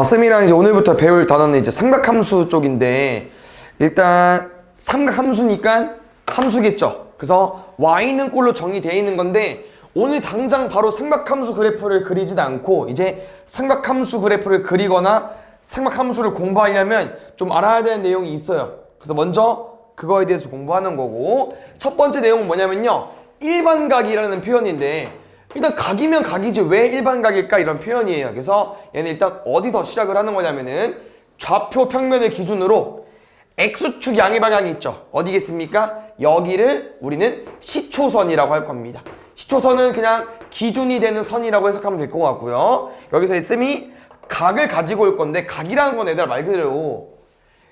쌤이랑 이제 오늘부터 배울 단어는 이제 삼각함수 쪽인데, 일단 삼각함수니까 함수겠죠. 그래서 y는 꼴로 정의되어 있는 건데, 오늘 당장 바로 삼각함수 그래프를 그리지도 않고 이제 삼각함수 그래프를 그리거나 삼각함수를 공부하려면 좀 알아야 되는 내용이 있어요. 그래서 먼저 그거에 대해서 공부하는 거고, 첫 번째 내용은 뭐냐면요, 일반각이라는 표현인데, 일단 각이면 각이지 왜 일반각일까, 이런 표현이에요. 그래서 얘는 일단 어디서 시작을 하는 거냐면은 좌표 평면을 기준으로 X축 양의 방향이 있죠. 어디겠습니까? 여기를 우리는 시초선이라고 할 겁니다. 시초선은 그냥 기준이 되는 선이라고 해석하면 될 것 같고요. 여기서 쌤이 각을 가지고 올 건데, 각이라는 건 얘들아 말 그대로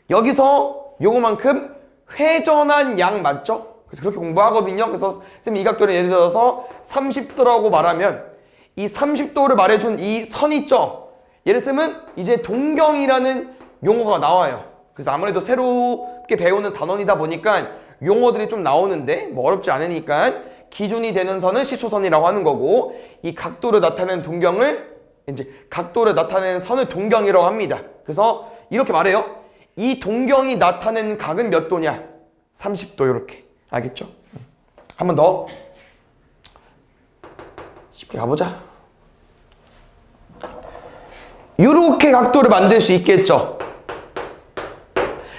여기서 요거만큼 회전한 양 맞죠? 그래서 그렇게 공부하거든요. 그래서 쌤이 이 각도를 예를 들어서 30도라고 말하면 이 30도를 말해준 이 선 있죠? 얘를 쌤은 이제 동경이라는 용어가 나와요. 그래서 아무래도 새롭게 배우는 단원이다 보니까 용어들이 좀 나오는데 뭐 어렵지 않으니까 기준이 되는 선은 시초선이라고 하는 거고, 이 각도를 나타내는 동경을 이제 각도를 나타내는 선을 동경이라고 합니다. 그래서 이렇게 말해요. 이 동경이 나타내는 각은 몇 도냐? 30도. 이렇게. 알겠죠? 한 번 더 쉽게 가보자. 이렇게 각도를 만들 수 있겠죠?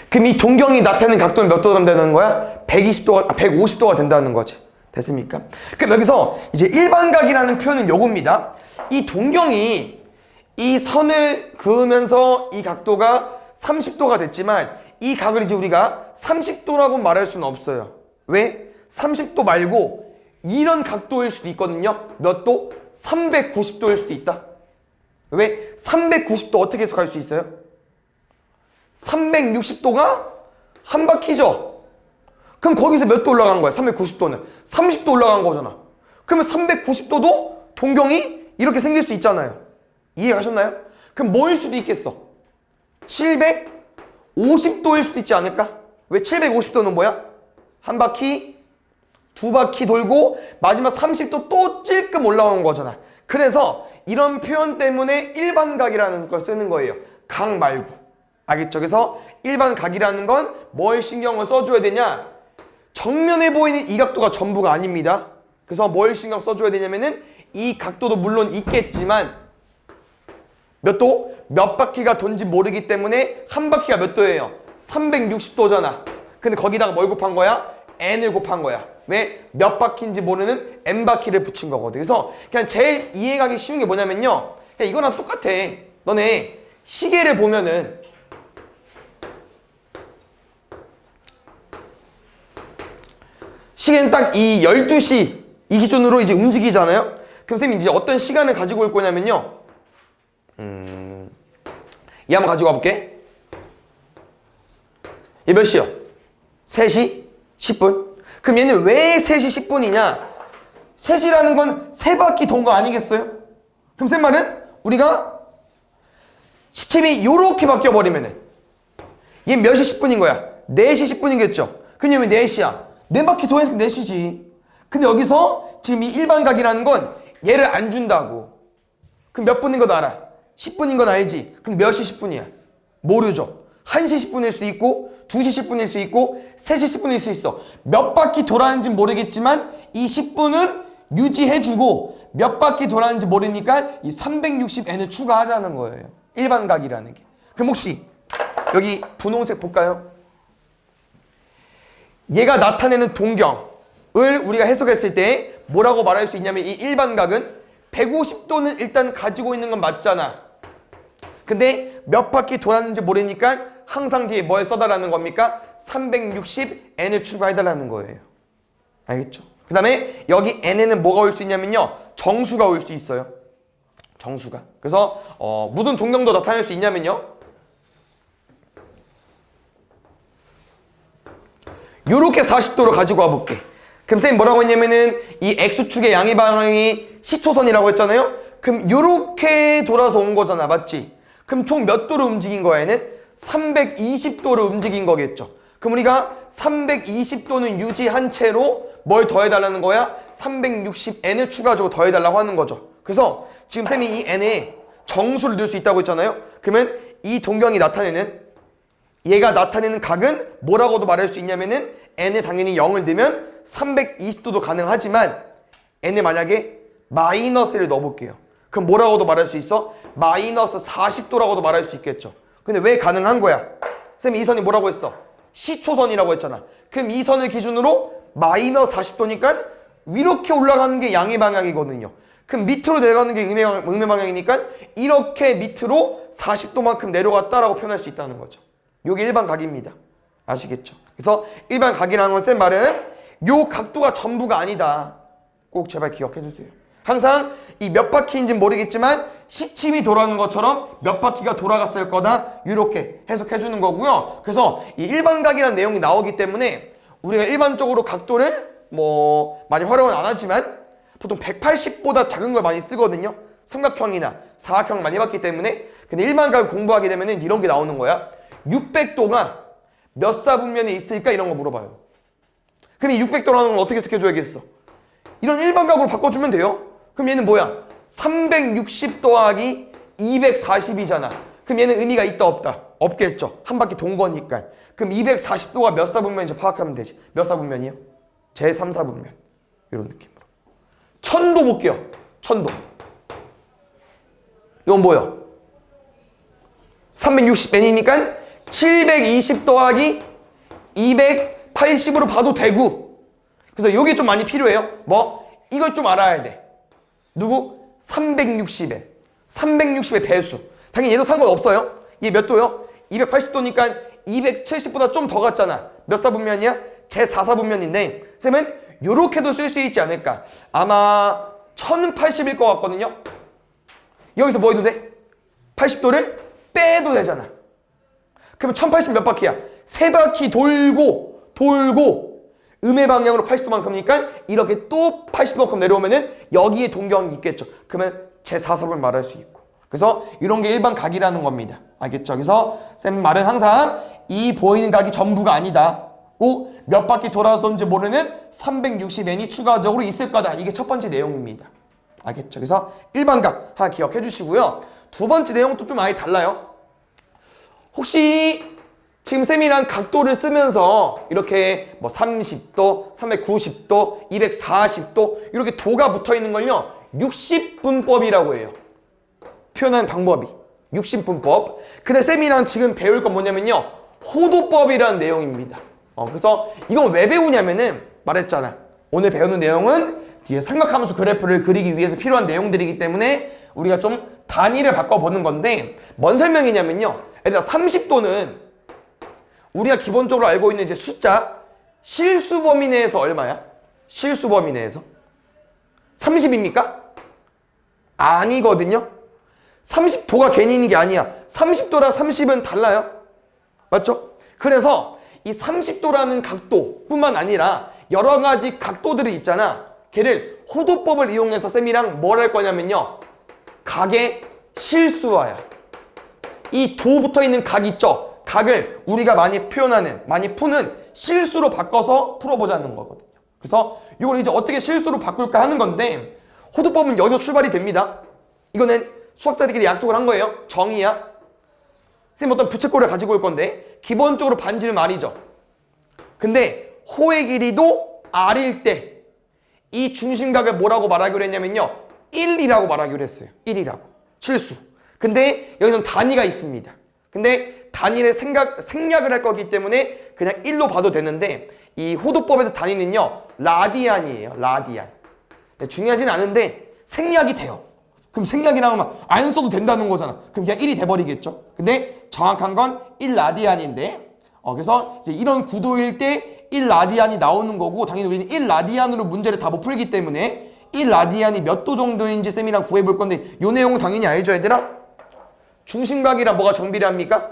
그럼 이 동경이 나타내는 각도는 몇 도가 되는 거야? 150도가 된다는 거지. 됐습니까? 그럼 여기서 이제 일반각이라는 표현은 요겁니다. 이 동경이 이 선을 그으면서 이 각도가 30도가 됐지만, 이 각을 이제 우리가 30도라고 말할 수는 없어요. 왜? 30도 말고 이런 각도일 수도 있거든요. 몇 도? 390도일 수도 있다. 왜? 390도 어떻게 해석할 수 있어요? 360도가 한 바퀴죠. 그럼 거기서 몇 도 올라간 거야? 390도는 30도 올라간 거잖아. 그러면 390도도 동경이 이렇게 생길 수 있잖아요. 이해가셨나요? 그럼 뭐일 수도 있겠어? 750도일 수도 있지 않을까? 왜 750도는 뭐야? 한 바퀴, 두 바퀴 돌고 마지막 30도 또 찔끔 올라온 거잖아. 그래서 이런 표현 때문에 일반각이라는 걸 쓰는 거예요. 각 말고. 알겠죠? 그래서 일반각이라는 건 뭘 신경을 써줘야 되냐? 정면에 보이는 이 각도가 전부가 아닙니다. 그래서 뭘 신경 써줘야 되냐면은 이 각도도 물론 있겠지만 몇 도? 몇 바퀴가 돈지 모르기 때문에 한 바퀴가 몇 도예요? 360도잖아. 근데 거기다가 뭘 곱한 거야? n을 곱한 거야. 왜? 몇 바퀴인지 모르는 n바퀴를 붙인 거거든. 그래서 그냥 제일 이해가기 쉬운 게 뭐냐면요, 그냥 이거랑 똑같아. 너네 시계를 보면은 시계는 딱 이 12시 이 기준으로 이제 움직이잖아요. 그럼 쌤이 이제 어떤 시간을 가지고 올 거냐면요, 얘 한번 가지고 와볼게. 얘 몇 시요? 3시 10분. 그럼 얘는 왜 3시 10분이냐? 3시라는 건 3바퀴 돈 거 아니겠어요? 그럼 쌤 말은 우리가 시침이 요렇게 바뀌어버리면은 얘 몇 시 10분인 거야? 4시 10분이겠죠? 그럼 왜 4시야? 4바퀴 도해서 4시지. 근데 여기서 지금 이 일반각이라는 건 얘를 안 준다고. 그럼 몇 분인 건 알아? 10분인 건 알지? 근데 몇 시 10분이야? 모르죠. 1시 10분일 수 있고 2시 10분일 수 있고 3시 10분일 수 있어. 몇 바퀴 돌았는지 모르겠지만 이 10분은 유지해주고 몇 바퀴 돌았는지 모르니까 이 360n을 추가하자는 거예요. 일반각이라는 게. 그럼 혹시 여기 분홍색 볼까요? 얘가 나타내는 동경을 우리가 해석했을 때 뭐라고 말할 수 있냐면, 이 일반각은 150도는 일단 가지고 있는 건 맞잖아. 근데 몇 바퀴 돌았는지 모르니까 항상 뒤에 뭘 써달라는 겁니까? 360n을 추가해달라는 거예요. 알겠죠? 그 다음에 여기 n에는 뭐가 올 수 있냐면요, 정수가 올 수 있어요. 정수가. 그래서 무슨 동경도 나타낼 수 있냐면요, 요렇게 40도로 가지고 와볼게. 그럼 쌤이 뭐라고 했냐면은 이 X축의 양의 방향이 시초선이라고 했잖아요. 그럼 요렇게 돌아서 온 거잖아. 맞지? 그럼 총 몇 도로 움직인 거야? 얘는 320도로 움직인 거겠죠. 그럼 우리가 320도는 유지한 채로 뭘 더해달라는 거야? 360n을 추가적으로 더해달라고 하는 거죠. 그래서 지금 쌤이 이 n에 정수를 넣을 수 있다고 했잖아요. 그러면 이 동경이 나타내는 얘가 나타내는 각은 뭐라고도 말할 수 있냐면은 n에 당연히 0을 넣으면 320도도 가능하지만 n에 만약에 마이너스를 넣어볼게요. 그럼 뭐라고도 말할 수 있어? 마이너스 40도라고도 말할 수 있겠죠. 근데 왜 가능한 거야? 쌤이 이 선이 뭐라고 했어? 시초선이라고 했잖아. 그럼 이 선을 기준으로 마이너스 40도니까 이렇게 올라가는 게 양의 방향이거든요. 그럼 밑으로 내려가는 게 음의 방향이니까 이렇게 밑으로 40도만큼 내려갔다라고 표현할 수 있다는 거죠. 요게 일반 각입니다. 아시겠죠? 그래서 일반 각이라는 건 쌤 말은 요 각도가 전부가 아니다. 꼭 제발 기억해 주세요. 항상 이 몇 바퀴인지는 모르겠지만 시침이 돌아가는 것처럼 몇 바퀴가 돌아갔을 거다. 이렇게 해석해 주는 거고요. 그래서 이 일반각이라는 내용이 나오기 때문에 우리가 일반적으로 각도를 뭐 많이 활용은 안 하지만 보통 180보다 작은 걸 많이 쓰거든요. 삼각형이나 사각형을 많이 봤기 때문에. 근데 일반각을 공부하게 되면 이런 게 나오는 거야. 600도가 몇 사분면에 있을까? 이런 거 물어봐요. 그럼 이 600도라는 걸 어떻게 해석해줘야겠어? 이런 일반각으로 바꿔주면 돼요. 그럼 얘는 뭐야? 360 더하기 240이잖아. 그럼 얘는 의미가 있다 없다? 없겠죠. 한 바퀴 돈 거니까. 그럼 240도가 몇 사분면인지 파악하면 되지. 몇 사분면이요? 제3사분면. 이런 느낌으로. 1000도 볼게요. 1000도. 이건 뭐야? 360n이니까 720 더하기 280으로 봐도 되고. 그래서 이게 좀 많이 필요해요. 뭐? 이걸 좀 알아야 돼. 누구? 360n. 360의 배수. 당연히 얘도 상관없어요. 얘 몇 도요? 280도니까 270보다 좀 더 갔잖아. 몇 사분면이야? 제4사분면인데 쌤은 요렇게도 쓸 수 있지 않을까. 아마 1080일 것 같거든요. 여기서 뭐 해도 돼? 80도를 빼도 되잖아. 그러면 1080 몇 바퀴야? 3바퀴 돌고 음의 방향으로 80도만큼이니까 이렇게 또 80도만큼 내려오면은 여기에 동경이 있겠죠. 그러면 제4섭을 말할 수 있고. 그래서 이런 게 일반 각이라는 겁니다. 알겠죠? 그래서 쌤 말은 항상 이 보이는 각이 전부가 아니다. 꼭 몇 바퀴 돌아서는지 모르는 360n이 추가적으로 있을 거다. 이게 첫 번째 내용입니다. 알겠죠? 그래서 일반 각 하나 기억해 주시고요. 두 번째 내용도 좀 아예 달라요. 혹시 지금 쌤이랑 각도를 쓰면서 이렇게 뭐 30도, 390도, 240도 이렇게 도가 붙어 있는 걸요. 60분법이라고 해요. 표현하는 방법이. 60분법. 근데 쌤이랑 지금 배울 건 뭐냐면요. 호도법이라는 내용입니다. 그래서 이건 왜 배우냐면은 말했잖아. 오늘 배우는 내용은 뒤에 삼각함수 그래프를 그리기 위해서 필요한 내용들이기 때문에 우리가 좀 단위를 바꿔보는 건데 뭔 설명이냐면요. 얘들아 30도는 우리가 기본적으로 알고 있는 이제 숫자 실수 범위 내에서 얼마야? 실수 범위 내에서 30입니까? 아니거든요. 30도가 괜히 있는 게 아니야. 30도랑 30은 달라요. 맞죠? 그래서 이 30도라는 각도뿐만 아니라 여러 가지 각도들이 있잖아. 걔를 호도법을 이용해서 쌤이랑 뭘 할 거냐면요. 각의 실수화야. 이 도 붙어 있는 각 있죠? 각을 우리가 많이 표현하는, 많이 푸는 실수로 바꿔서 풀어보자는 거거든요. 그래서 이걸 이제 어떻게 실수로 바꿀까 하는 건데 호도법은 여기서 출발이 됩니다. 이거는 수학자들끼리 약속을 한 거예요. 정의야. 쌤 어떤 부채꼴을 가지고 올 건데 기본적으로 반지는 R이죠. 근데 호의 길이도 R일 때 이 중심각을 뭐라고 말하기로 했냐면요. 1이라고 말하기로 했어요. 1이라고. 실수. 근데 여기서는 단위가 있습니다. 근데 단위를 생략을 할 거기 때문에 그냥 1로 봐도 되는데 이 호도법에서 단위는요. 라디안이에요. 라디안. 네, 중요하진 않은데 생략이 돼요. 그럼 생략이라고 하면 안 써도 된다는 거잖아. 그럼 그냥 1이 돼버리겠죠. 근데 정확한 건 1라디안인데 그래서 이제 이런 구도일 때 1라디안이 나오는 거고 당연히 우리는 1라디안으로 문제를 다 못 풀기 때문에 1라디안이 몇 도 정도인지 쌤이랑 구해볼 건데 이 내용은 당연히 알죠 얘들아? 중심각이랑 뭐가 정비례합니까?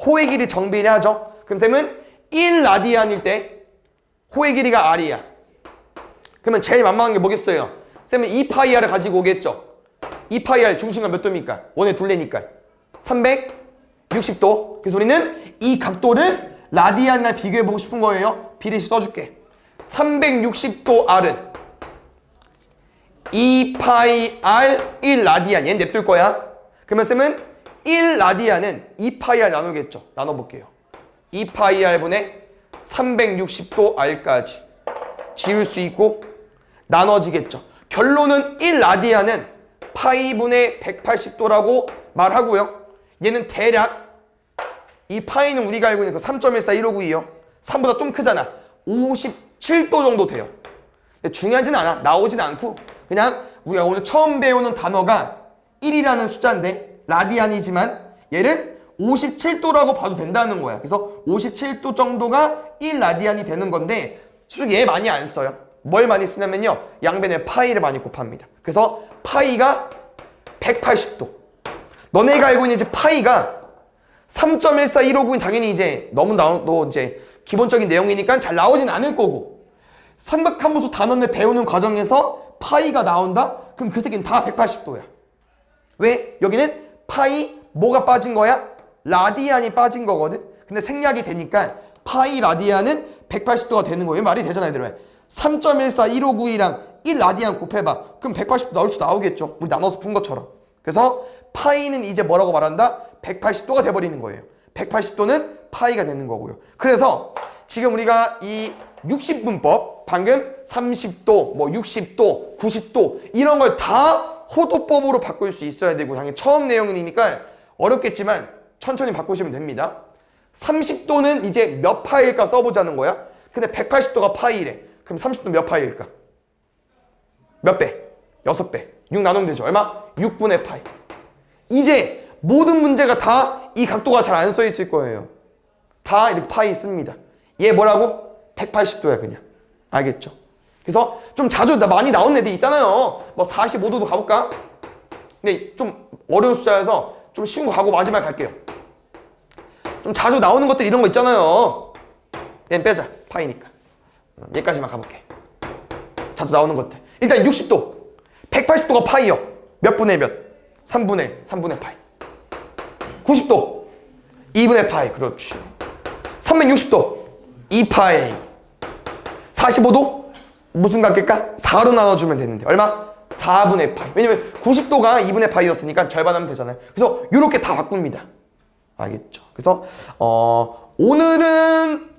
호의 길이 정비례하죠. 그럼 쌤은 1라디안일 때 호의 길이가 R이야. 그러면 제일 만만한 게 뭐겠어요? 쌤은 2파이R을 가지고 오겠죠. 2파이R 중심각 몇 도입니까? 원의 둘레니까 360도. 그래서 우리는 이 각도를 라디안이랑 비교해보고 싶은 거예요. 비례식 써줄게. 360도 R은 2파이R 1라디안. 얘는 냅둘 거야. 그러면 쌤은 1라디안은 2파이R 나누겠죠. 나눠볼게요. 2파이R분의 360도 R까지 지울 수 있고 나눠지겠죠. 결론은 1라디안은 파이분의 180도라고 말하고요. 얘는 대략 이 파이는 우리가 알고 있는 그 3.141592이요. 3보다 좀 크잖아. 57도 정도 돼요. 근데 중요하지는 않아. 나오진 않고 그냥 우리가 오늘 처음 배우는 단어가 1이라는 숫자인데 라디안이지만 얘를 57도라고 봐도 된다는 거야. 그래서 57도 정도가 1라디안이 되는 건데 솔직히 얘 많이 안 써요. 뭘 많이 쓰냐면요. 양변에 파이를 많이 곱합니다. 그래서 파이가 180도. 너네가 알고 있는 이제 파이가 3.14159는 당연히 이제 너무 이제 기본적인 내용이니까 잘 나오진 않을 거고 삼각함수 단원을 배우는 과정에서 파이가 나온다? 그럼 그 새끼는 다 180도야. 왜? 여기는 파이 뭐가 빠진 거야? 라디안이 빠진 거거든. 근데 생략이 되니까 파이 라디안은 180도가 되는 거예요. 말이 되잖아 얘들아. 3.14159이랑 1라디안 곱해봐. 그럼 180도 나올 수 나오겠죠. 우리 나눠서 푼 것처럼. 그래서 파이는 이제 뭐라고 말한다? 180도가 돼버리는 거예요. 180도는 파이가 되는 거고요. 그래서 지금 우리가 이 60분법 방금 30도, 뭐 60도, 90도 이런 걸 다 호도법으로 바꿀 수 있어야 되고 당연히 처음 내용이니까 어렵겠지만 천천히 바꾸시면 됩니다. 30도는 이제 몇 파일까 써보자는 거야. 근데 180도가 파이래. 그럼 30도 몇 파일까? 몇 배? 6배. 6 나누면 되죠. 얼마? 6분의 파이. 이제 모든 문제가 다 이 각도가 잘 안 써 있을 거예요. 다 이렇게 파이 씁니다. 얘 뭐라고? 180도야 그냥. 알겠죠? 그래서 좀 자주 많이 나오는 애들 있잖아요. 뭐 45도도 가볼까? 근데 좀 어려운 숫자여서 좀 쉬운 거 가고 마지막에 갈게요. 좀 자주 나오는 것들 이런 거 있잖아요. 얘는 빼자. 파이니까. 얘까지만 가볼게. 자주 나오는 것들. 일단 60도. 180도가 파이요. 몇 분의 몇? 3분의 파이. 90도. 2분의 파이. 그렇지. 360도. 2파이. 45도? 무슨 관계일까? 4로 나눠주면 되는데. 얼마? 4분의 파이. 왜냐면 90도가 2분의 파이였으니까 절반하면 되잖아요. 그래서 이렇게 다 바꿉니다. 알겠죠? 그래서 오늘은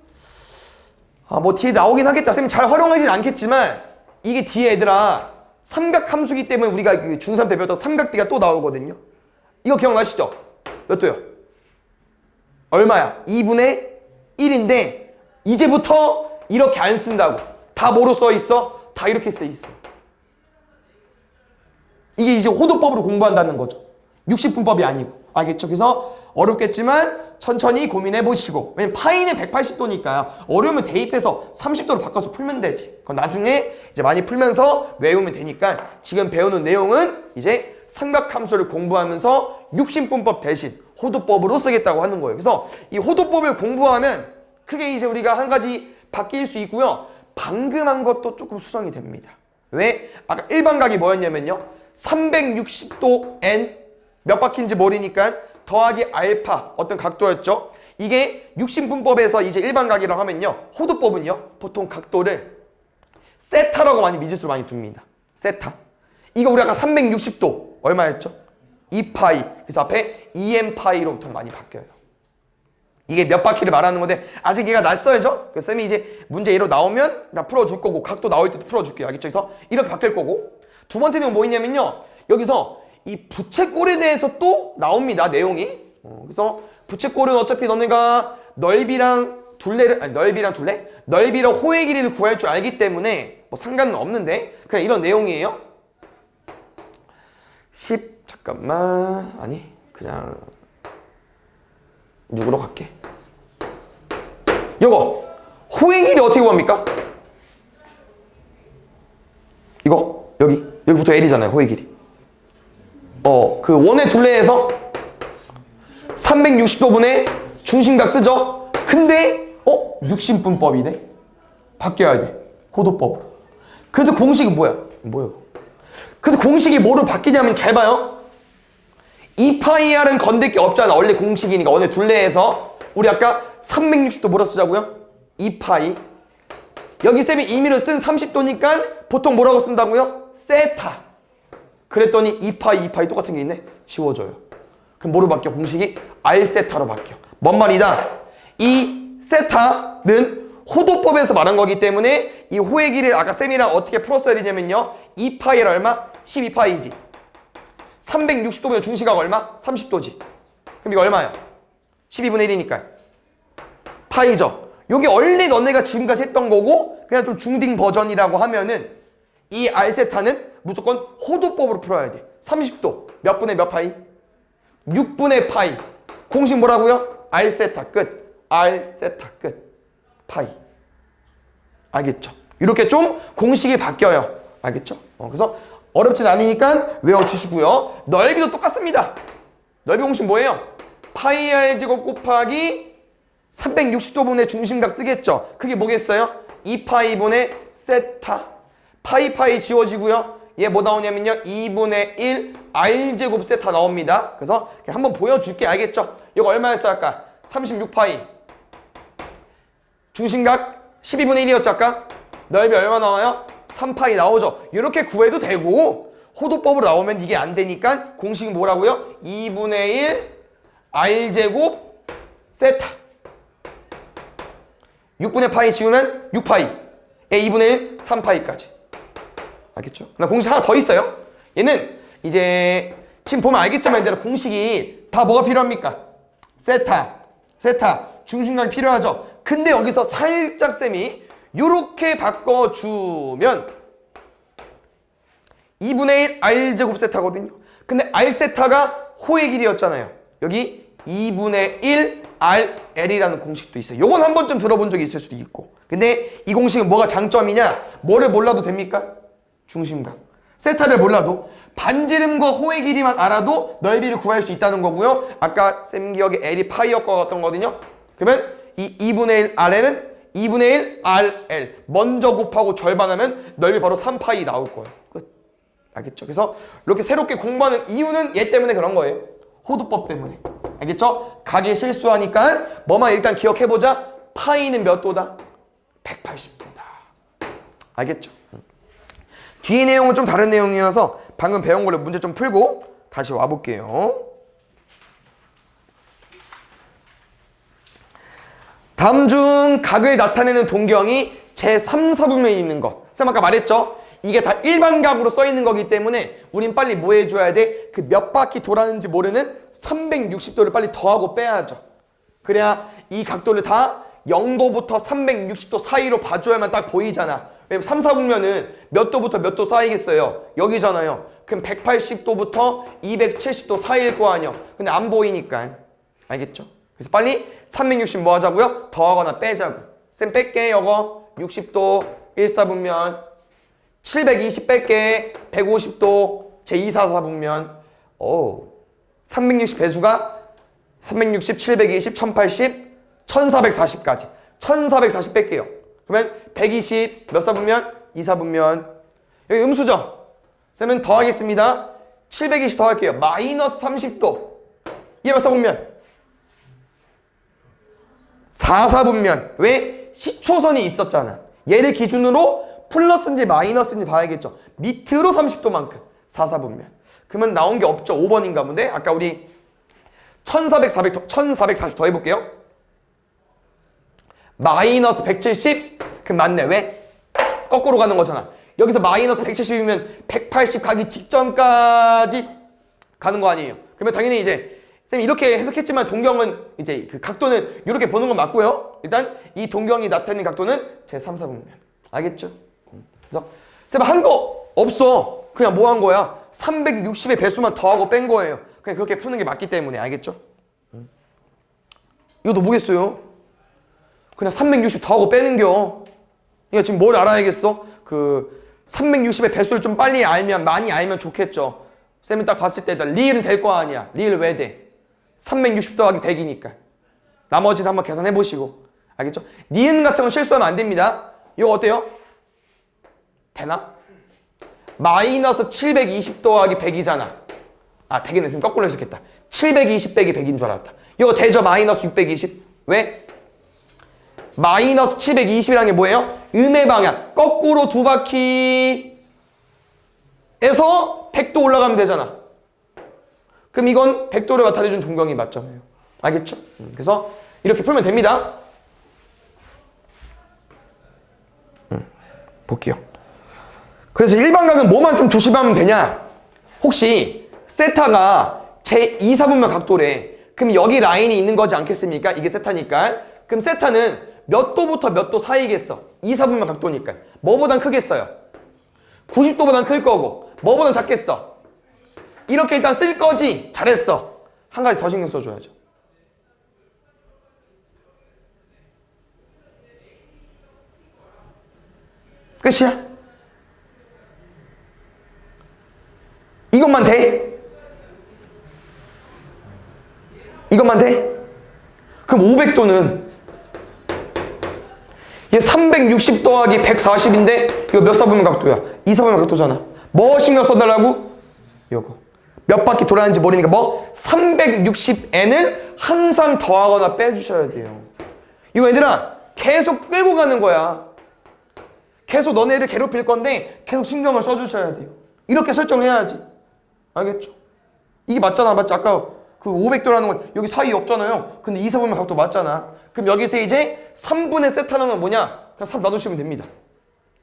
뭐 뒤에 나오긴 하겠다. 쌤 잘 활용하진 않겠지만 이게 뒤에 얘들아 삼각함수기 때문에 우리가 중3 때 배웠던 삼각비가 또 나오거든요. 이거 기억나시죠? 몇 도요? 얼마야? 2분의 1인데 이제부터 이렇게 안 쓴다고. 다 뭐로 써 있어? 다 이렇게 써 있어. 이게 이제 호도법으로 공부한다는 거죠. 60분법이 아니고. 알겠죠? 그래서 어렵겠지만 천천히 고민해 보시고. 왜냐면 파이는 180도니까요. 어려우면 대입해서 30도로 바꿔서 풀면 되지. 그건 나중에 이제 많이 풀면서 외우면 되니까 지금 배우는 내용은 이제 삼각함수를 공부하면서 60분법 대신 호도법으로 쓰겠다고 하는 거예요. 그래서 이 호도법을 공부하면 크게 이제 우리가 한 가지 바뀔 수 있고요. 방금 한 것도 조금 수정이 됩니다. 왜? 아까 일반각이 뭐였냐면요. 360도 n 몇 바퀴인지 모르니까 더하기 알파 어떤 각도였죠. 이게 60분법에서 이제 일반각이라고 하면요. 호도법은요. 보통 각도를 세타라고 많이 미지수로 많이 둡니다. 세타. 이거 우리 아까 360도 얼마였죠? 2파이. 그래서 앞에 2n파이로 보통 많이 바뀌어요. 이게 몇 바퀴를 말하는 건데 아직 얘가 낯설죠? 그래서 쌤이 이제 문제 예로 나오면 나 풀어줄 거고 각도 나올 때도 풀어줄게요. 알겠죠? 그래서 이렇게 바뀔 거고 두 번째 내용은 뭐 있냐면요. 여기서 이 부채꼴에 대해서 또 나옵니다. 내용이. 그래서 부채꼴은 어차피 너네가 넓이랑 넓이랑 호의 길이를 구할 줄 알기 때문에 뭐 상관은 없는데 그냥 이런 내용이에요. 10 잠깐만 아니 그냥 6으로 갈게. 요거 호의 길이 어떻게 구합니까? 이거 여기부터 L이잖아요. 호의 길이. 그 원의 둘레에서 360도분의 중심각 쓰죠? 근데 60분법이네? 바뀌어야 돼. 호도법으로. 그래서 공식이 뭐야? 그래서 공식이 뭐로 바뀌냐면 잘 봐요. 2파이R은 건들 게 없잖아. 원래 공식이니까 원의 둘레에서 우리 아까 360도 뭐로 쓰자고요? 2파이. 여기 쌤이 임의로 쓴 30도니까 보통 뭐라고 쓴다고요? 세타. 그랬더니 2파이 똑같은 게 있네? 지워져요. 그럼 뭐로 바뀌어? 공식이 R세타로 바뀌어. 뭔 말이다? 이 세타는 호도법에서 말한 거기 때문에 이 호의 길이를 아까 쌤이랑 어떻게 풀었어야 되냐면요. 2파이를 얼마? 12파이지. 360도면 중시각 얼마? 30도지. 그럼 이거 얼마야? 12분의 1이니까. 파이죠. 요게 원래 너네가 지금까지 했던 거고 그냥 좀 중딩 버전이라고 하면은 이 R세타는 무조건 호도법으로 풀어야 돼. 30도. 몇 분의 몇 파이? 6분의 파이. 공식 뭐라고요? R세타 끝. R세타 끝. 파이. 알겠죠? 이렇게 좀 공식이 바뀌어요. 알겠죠? 그래서 어렵진 않으니까 외워주시고요. 넓이도 똑같습니다. 넓이 공식 뭐예요? 파이 r 제곱 곱하기 360도분의 중심각 쓰겠죠? 그게 뭐겠어요? 2파이분의 세타. 파이 지워지고요. 얘 뭐 나오냐면요. 2분의 1 r제곱 세타 나옵니다. 그래서 한번 보여줄게. 알겠죠? 이거 얼마였어 아까? 36파이. 중심각 12분의 1이었죠 아까? 넓이 얼마 나와요? 3파이 나오죠. 이렇게 구해도 되고 호도법으로 나오면 이게 안 되니까 공식이 뭐라고요? 2분의 1 r제곱 세타. 6분의 파이 지우면 6파이. 에 2분의 1 3파이까지. 알겠죠? 그다음 공식 하나 더 있어요. 얘는 이제 지금 보면 알겠지만 얘들아 공식이 다 뭐가 필요합니까? 세타 중심각이 필요하죠. 근데 여기서 살짝 쌤이 요렇게 바꿔주면 2분의 1 r제곱 세타거든요. 근데 r세타가 호의 길이였잖아요. 여기 2분의 1 rl이라는 공식도 있어요. 요건 한 번쯤 들어본 적이 있을 수도 있고. 근데 이 공식은 뭐가 장점이냐? 뭐를 몰라도 됩니까? 중심각. 세타를 몰라도 반지름과 호의 길이만 알아도 넓이를 구할 수 있다는 거고요. 아까 쌤 기억에 L이 파이였던 것 같거든요. 그러면 이 2분의 1 rl은 2분의 1 rl 먼저 곱하고 절반하면 넓이 바로 3파이 나올 거예요. 끝. 알겠죠? 그래서 이렇게 새롭게 공부하는 이유는 얘 때문에 그런 거예요. 호도법 때문에. 알겠죠? 가게 실수하니까 뭐만 일단 기억해보자. 파이는 몇 도다? 180도다. 알겠죠? 뒤에 내용은 좀 다른 내용이어서 방금 배운 걸로 문제 좀 풀고 다시 와볼게요. 다음 중 각을 나타내는 동경이 제3, 4분면에 있는 거. 쌤 아까 말했죠? 이게 다 일반각으로 써 있는 거기 때문에 우린 빨리 뭐 해줘야 돼? 그 몇 바퀴 돌았는지 모르는 360도를 빨리 더하고 빼야죠. 그래야 이 각도를 다 0도부터 360도 사이로 봐줘야만 딱 보이잖아. 왜냐면 3, 4분면은 몇 도부터 몇 도 사이겠어요? 여기잖아요. 그럼 180도부터 270도 사이일 거 아니야. 근데 안 보이니까. 알겠죠? 그래서 빨리 360 뭐 하자고요? 더하거나 빼자고. 쌤 뺄게 이거 60도 1, 4분면 720 뺄게 150도 제2, 4, 4분면 360 배수가 360, 720, 1080, 1440까지 1440 뺄게요. 그러면 120 몇 사분면? 2, 4분면. 여기 음수죠? 쌤은 더하겠습니다. 720 더할게요. 마이너스 30도. 이게 몇 사분면? 4, 4분면. 왜? 시초선이 있었잖아. 얘를 기준으로 플러스인지 마이너스인지 봐야겠죠. 밑으로 30도만큼. 4, 4분면. 그러면 나온 게 없죠. 5번인가 본데? 아까 우리 1440 더해볼게요. 마이너스 170? 그럼 맞네. 왜? 거꾸로 가는 거잖아. 여기서 마이너스 170이면 180 가기 직전까지 가는 거 아니에요. 그러면 당연히 이제 쌤이 이렇게 해석했지만 동경은 이제 그 각도는 이렇게 보는 건 맞고요. 일단 이 동경이 나타내는 각도는 제3, 4분면. 알겠죠? 그래서 쌤 한 거 없어. 그냥 뭐 한 거야? 360의 배수만 더하고 뺀 거예요. 그냥 그렇게 푸는 게 맞기 때문에. 알겠죠? 이것도 뭐겠어요? 그냥 360 더하고 빼는겨. 그러니까 지금 뭘 알아야겠어? 그 360의 배수를 좀 빨리 알면, 많이 알면 좋겠죠. 쌤이 딱 봤을 때 리을은 될 거 아니야. 리을 왜 돼? 360 더하기 100이니까. 나머지는 한번 계산해 보시고. 알겠죠? 니은 같은 건 실수하면 안 됩니다. 이거 어때요? 되나? 마이너스 720 더하기 100이잖아. 아, 되긴 했으면 거꾸로 해석했다. 720 빼기 100인 줄 알았다. 이거 되죠? 마이너스 620. 왜? 마이너스 720이라는 게 뭐예요? 음의 방향. 거꾸로 두 바퀴에서 100도 올라가면 되잖아. 그럼 이건 100도를 나타내준 동경이 맞잖아요. 알겠죠? 그래서 이렇게 풀면 됩니다. 볼게요. 그래서 일반각은 뭐만 좀 조심하면 되냐? 혹시 세타가 제 2사분면 각도래. 그럼 여기 라인이 있는 거지 않겠습니까? 이게 세타니까. 그럼 세타는 몇 도부터 몇 도 사이겠어? 2사분면 각도니까. 뭐보단 크겠어요? 90도보단 클 거고. 뭐보단 작겠어? 이렇게 일단 쓸 거지. 잘했어. 한 가지 더 신경 써줘야죠. 끝이야? 이것만 돼? 이것만 돼? 그럼 500도는 얘 360 더하기 140인데 이거 몇 사분면 각도야? 2사분면 각도잖아. 뭐 신경 써달라고? 요거 몇 바퀴 돌아가는지 모르니까 뭐? 360n을 항상 더하거나 빼주셔야 돼요. 이거 얘들아 계속 끌고 가는 거야. 계속 너네를 괴롭힐 건데 계속 신경을 써주셔야 돼요. 이렇게 설정해야지. 알겠죠? 이게 맞잖아. 맞지? 아까 그 500도라는 건 여기 사이 없잖아요. 근데 2사분면 각도 맞잖아. 그럼 여기서 이제 3분의 세타라는 건 뭐냐? 그냥 3 나누시면 됩니다.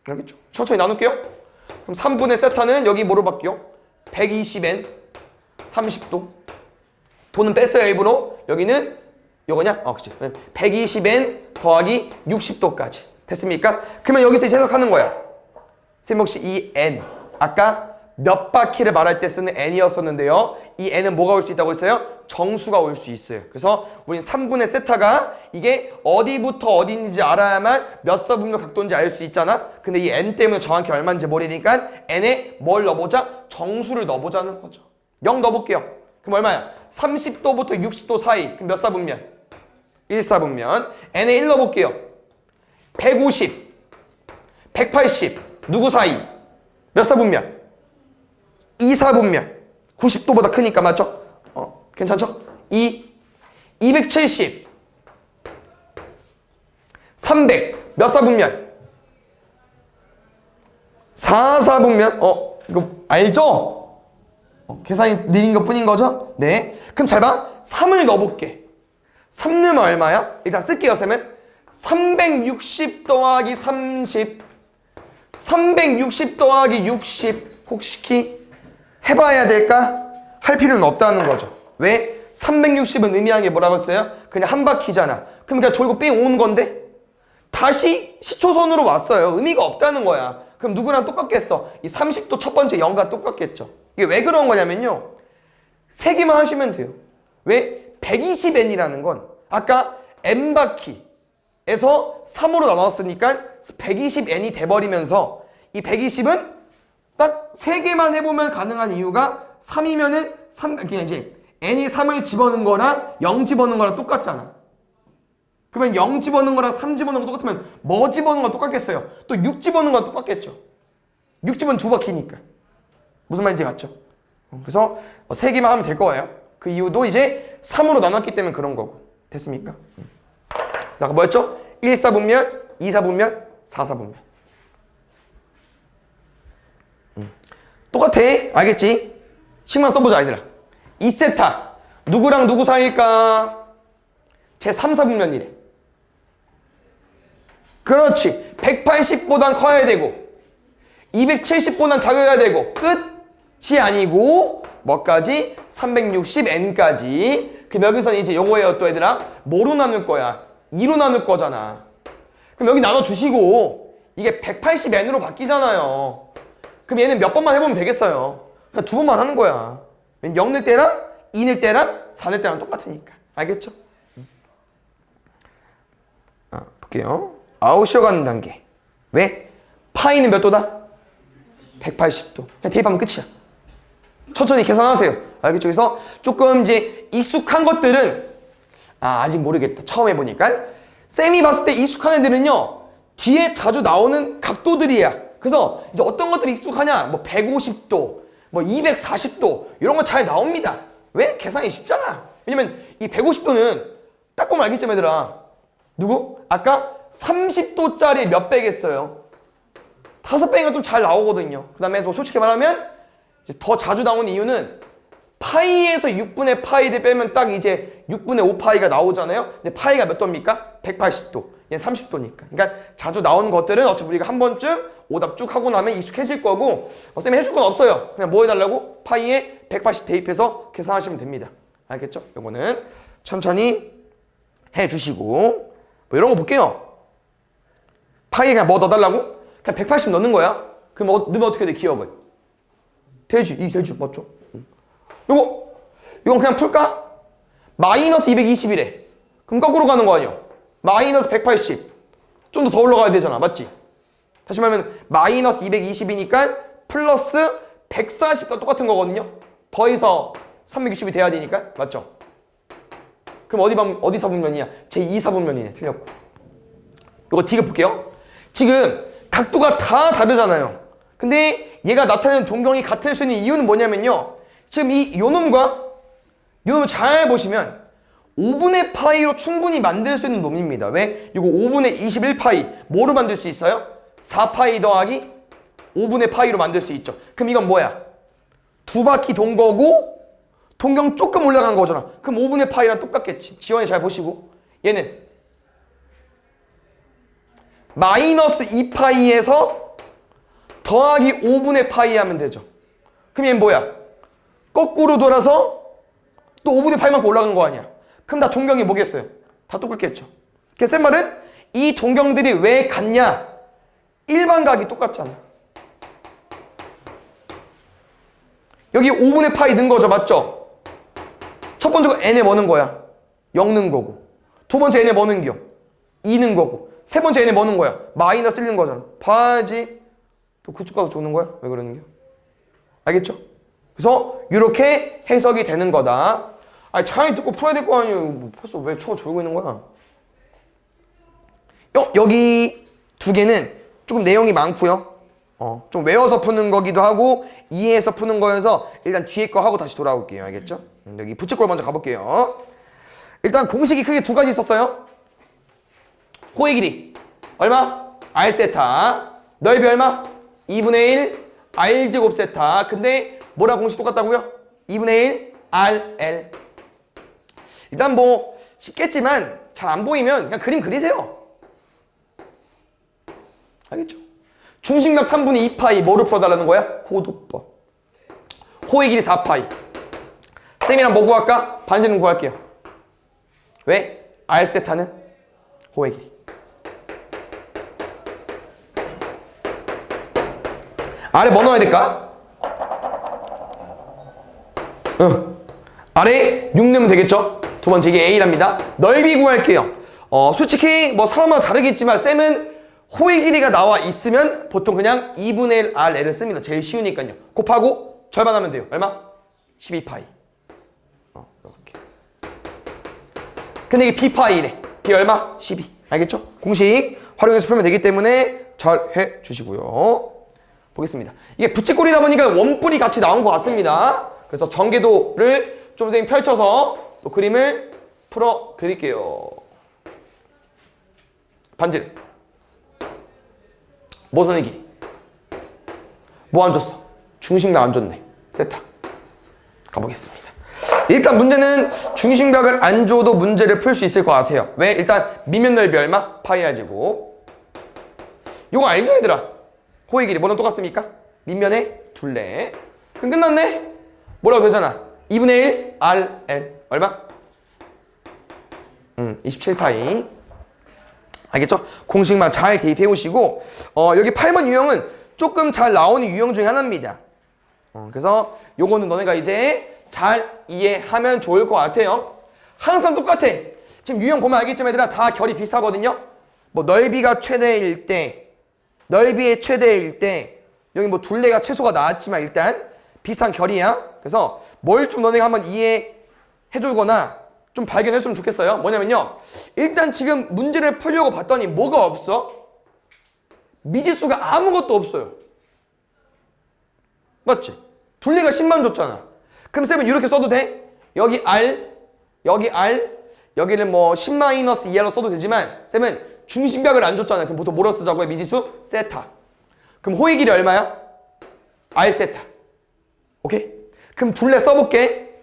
알겠죠? 천천히 나눌게요. 그럼 3분의 세타는 여기 뭐로 바뀌어? 120n 30도. 도는 뺐어요 일부러. 여기는 요거냐? 그치. 120n 더하기 60도까지. 됐습니까? 그러면 여기서 이제 해석하는 거야. 선생님 혹시 이 n 아까 몇 바퀴를 말할 때 쓰는 n이었었는데요. 이 n은 뭐가 올 수 있다고 했어요? 정수가 올 수 있어요. 그래서 우린 3분의 세타가 이게 어디부터 어디인지 알아야만 몇 사분면 각도인지 알 수 있잖아. 근데 이 n 때문에 정확히 얼마인지 모르니까 n에 뭘 넣어보자? 정수를 넣어보자는 거죠. 0 넣어볼게요. 그럼 얼마야? 30도부터 60도 사이. 그럼 몇 사분면? 1사분면. n에 1 넣어볼게요. 150, 180 누구 사이? 몇 사분면? 2사분면. 90도보다 크니까 맞죠? 괜찮죠? 270 300 몇 사분면? 4사분면. 이거 알죠? 계산이 느린 것 뿐인 거죠? 네. 그럼 잘 봐. 3을 넣어볼게. 3 넣으면 얼마야? 일단 쓸게요, 쌤은. 360 더하기 30 360 더하기 60 혹시 해봐야 될까? 할 필요는 없다는 거죠. 왜? 360은 의미하는 게 뭐라고 했어요? 그냥 한 바퀴잖아. 그럼 그냥 돌고 삥 오는 건데 다시 시초선으로 왔어요. 의미가 없다는 거야. 그럼 누구랑 똑같겠어? 이 30도 첫 번째 0과 똑같겠죠. 이게 왜 그런 거냐면요. 세 개만 하시면 돼요. 왜? 120n이라는 건 아까 n바퀴에서 3으로 나눴으니까 120n이 돼버리면서 이 120은 딱 3개만 해보면 가능한 이유가 3이면은 3, 그냥 이제 n이 3을 집어넣은 거랑 0 집어넣은 거랑 똑같잖아. 그러면 0 집어넣은 거랑 3 집어넣은 거 똑같으면 뭐 집어넣은 거 똑같겠어요? 또 6 집어넣은 거 똑같겠죠. 6 집은 2바퀴니까. 무슨 말인지 같죠? 그래서 3개만 하면 될 거예요. 그 이유도 이제 3으로 나눴기 때문에 그런 거고. 됐습니까? 자, 뭐였죠? 1사분면, 2사분면, 4사분면. 똑같아. 알겠지? 식만 써보자, 아이들아. 2세타. 누구랑 누구 사이일까? 제 3사분면이래. 그렇지. 180보단 커야 되고 270보단 작아야 되고 끝이 아니고 뭐까지? 360n까지. 그럼 여기서는 이제 요거예요 또 얘들아. 뭐로 나눌 거야? 2로 나눌 거잖아. 그럼 여기 나눠주시고 이게 180n으로 바뀌잖아요. 그럼 얘는 몇 번만 해보면 되겠어요. 그냥 2번만 하는 거야. 0 넣을 때랑 2 넣을 때랑 4 넣을 때랑 똑같으니까. 알겠죠? 볼게요. 아웃쉬어가는 단계. 왜? 파이는 몇 도다? 180도. 그냥 대입하면 끝이야. 천천히 계산하세요. 알겠죠? 그래서 조금 이제 익숙한 것들은 아직 모르겠다. 처음 해보니까. 쌤이 봤을 때 익숙한 애들은요. 뒤에 자주 나오는 각도들이야. 그래서 이제 어떤 것들이 익숙하냐? 뭐 150도, 뭐 240도 이런 거 잘 나옵니다. 왜? 계산이 쉽잖아. 왜냐면 이 150도는 딱 보면 알겠죠, 얘들아. 누구? 아까 30도짜리 몇 배겠어요? 5배가 좀 잘 나오거든요. 그 다음에 또 솔직히 말하면 이제 더 자주 나오는 이유는 파이에서 6분의 파이를 빼면 딱 이제 6분의 5파이가 나오잖아요. 근데 파이가 몇 도입니까? 180도. 얘 30도니까. 그러니까 자주 나오는 것들은 어차피 우리가 한 번쯤 오답 쭉 하고 나면 익숙해질 거고 쌤이 해줄 건 없어요. 그냥 뭐 해달라고? 파이에 180 대입해서 계산하시면 됩니다. 알겠죠? 요거는 천천히 해주시고 뭐 이런 거 볼게요. 파이에 그냥 뭐 넣어달라고? 그냥 180 넣는 거야. 그럼 넣으면 어떻게 돼? 기억은? 되지. 이 되지. 맞죠? 이건 그냥 풀까? 마이너스 220이래. 그럼 거꾸로 가는 거 아니야? 마이너스 180. 좀 더 올라가야 되잖아. 맞지? 다시 말하면 마이너스 220이니까 플러스 140도 똑같은 거거든요. 더해서 360이 돼야 되니까. 맞죠? 그럼 어디 사분면이야? 제2사분면이네. 틀렸고. 이거 디귿 볼게요. 지금 각도가 다 다르잖아요. 근데 얘가 나타내는 동경이 같을 수 있는 이유는 뭐냐면요. 지금 요 놈을 잘 보시면 5분의 파이로 충분히 만들 수 있는 놈입니다. 왜? 이거 5분의 21파이 뭐로 만들 수 있어요? 4파이 더하기 5분의 파이로 만들 수 있죠. 그럼 이건 뭐야? 두 바퀴 돈 거고 동경 조금 올라간 거잖아. 그럼 5분의 파이랑 똑같겠지. 지원이 잘 보시고 얘는 마이너스 2파이에서 더하기 5분의 파이 하면 되죠. 그럼 얘는 뭐야? 거꾸로 돌아서 또 5분의 파이만큼 올라간 거 아니야. 그럼 다 동경이 뭐겠어요? 다 똑같겠죠. 그래서 쌤 말은 이 동경들이 왜 같냐? 일반각이 똑같잖아. 여기 5분의 파이 넣은 거죠. 맞죠? 첫 번째 거 n에 뭐 넣은 거야? 0 넣은 거고. 두 번째 n에 뭐 넣은 겨? 2 넣은 거고. 세 번째 n에 뭐 넣은 거야? 마이너스 1 넣은 거잖아. 봐야지. 또 그쪽 가서 조는 거야? 왜 그러는 겨? 알겠죠? 그래서 이렇게 해석이 되는 거다. 아니 잘 듣고 풀어야 될 거 아니에요. 뭐 벌써 왜 졸고 있는 거야? 여기 두 개는 조금 내용이 많고요. 좀 외워서 푸는 거기도 하고 이해해서 푸는 거여서 일단 뒤에 거 하고 다시 돌아올게요. 알겠죠? 여기 부채꼴 먼저 가볼게요. 일단 공식이 크게 두 가지 있었어요. 호의 길이 얼마? r 세타. 넓이 얼마? 2분의 1 r 제곱 세타. 근데 뭐랑 공식 똑같다고요? 2분의 1 rl. 일단 뭐 쉽겠지만 잘 안 보이면 그냥 그림 그리세요. 알겠죠? 중심각 3분의 2파이 뭐를 풀어달라는 거야? 호도법. 호의 길이 4파이. 쌤이랑 뭐 구할까? 반지름 구할게요. 왜? r세타는 호의 길이. 아래 뭐 넣어야 될까? 아래 6 넣으면 되겠죠? 두 번째 이게 A랍니다. 넓이 구할게요. 솔직히 뭐 사람마다 다르겠지만 쌤은 호의 길이가 나와 있으면 보통 그냥 2분의 1 RL을 씁니다. 제일 쉬우니까요. 곱하고 절반하면 돼요. 얼마? 12파이. 이렇게. 근데 이게 B파이래. B 얼마? 12. 알겠죠? 공식 활용해서 풀면 되기 때문에 잘 해주시고요. 보겠습니다. 이게 부채꼴이다 보니까 원뿔이 같이 나온 것 같습니다. 그래서 전개도를 좀 선생님 펼쳐서 또 그림을 풀어 드릴게요. 반지름. 모선의 길이. 뭐 안 줬어? 중심각 안 줬네. 세타. 가보겠습니다. 일단 문제는 중심각을 안 줘도 문제를 풀 수 있을 것 같아요. 왜? 일단 미면 넓이 얼마? 파이 r 제곱. 요거 알죠 얘들아? 호의 길이 뭐랑 똑같습니까? 밑면에 둘레. 그럼 끝났네? 뭐라고 되잖아? 2분의 1 RL 얼마? 27파이. 알겠죠? 공식만 잘 대입해 오시고 여기 8번 유형은 조금 잘 나오는 유형 중에 하나입니다. 그래서 요거는 너네가 이제 잘 이해하면 좋을 것 같아요. 항상 똑같아. 지금 유형 보면 알겠지만 얘들아 다 결이 비슷하거든요. 뭐 넓이가 최대일 때 넓이의 최대일 때 여기 뭐 둘레가 최소가 나왔지만 일단 비슷한 결이야. 그래서 뭘 좀 너네가 한번 이해해 주거나 좀 발견했으면 좋겠어요. 뭐냐면요. 일단 지금 문제를 풀려고 봤더니 뭐가 없어? 미지수가 아무것도 없어요. 맞지? 둘레가 10만 줬잖아. 그럼 쌤은 이렇게 써도 돼? 여기 R, 여기 R, 여기를 뭐 10 이하로 써도 되지만 쌤은 중심각을 안 줬잖아요. 그럼 보통 뭐로 쓰자고요? 미지수? 세타. 그럼 호의 길이 얼마야? R 세타. 오케이? 그럼 둘레 써볼게.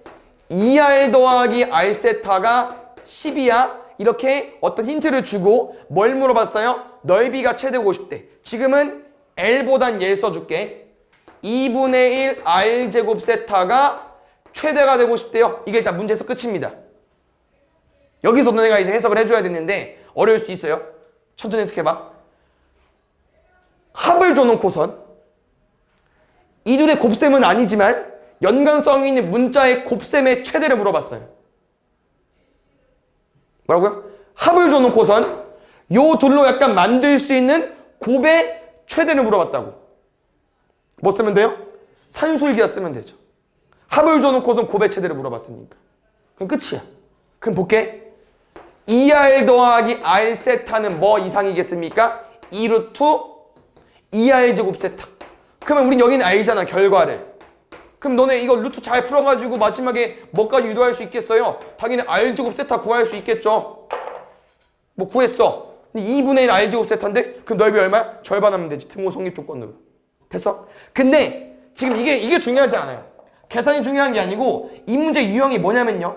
2R 더하기 R 세타가 10이야. 이렇게 어떤 힌트를 주고 뭘 물어봤어요? 넓이가 최대고 싶대. 지금은 L보단 얘 써줄게. 2분의 1 R제곱 세타가 최대가 되고 싶대요. 이게 일단 문제에서 끝입니다. 여기서 너네가 이제 해석을 해줘야 되는데 어려울 수 있어요. 천천히 해석해봐. 합을 줘놓고선 이 둘의 곱셈은 아니지만 연관성이 있는 문자의 곱셈의 최대를 물어봤어요. 뭐라고요? 합을 줘놓고선 요 둘로 약간 만들 수 있는 곱의 최대를 물어봤다고. 뭐 쓰면 돼요? 산술기하 쓰면 되죠. 합을 줘놓고선 곱의 최대를 물어봤으니까. 그럼 끝이야. 그럼 볼게. 2R 더하기 R 세타는 뭐 이상이겠습니까? 2루트 2R 제곱 세타. 그러면 우린 여기는 알잖아, 결과를. 그럼 너네 이거 루트 잘 풀어가지고 마지막에 뭐까지 유도할 수 있겠어요? 당연히 R제곱 세타 구할 수 있겠죠. 뭐 구했어. 2분의 1 R제곱 세타인데 그럼 넓이 얼마야? 절반하면 되지. 등호 성립 조건으로. 됐어? 근데 지금 이게 중요하지 않아요. 계산이 중요한 게 아니고 이 문제 유형이 뭐냐면요.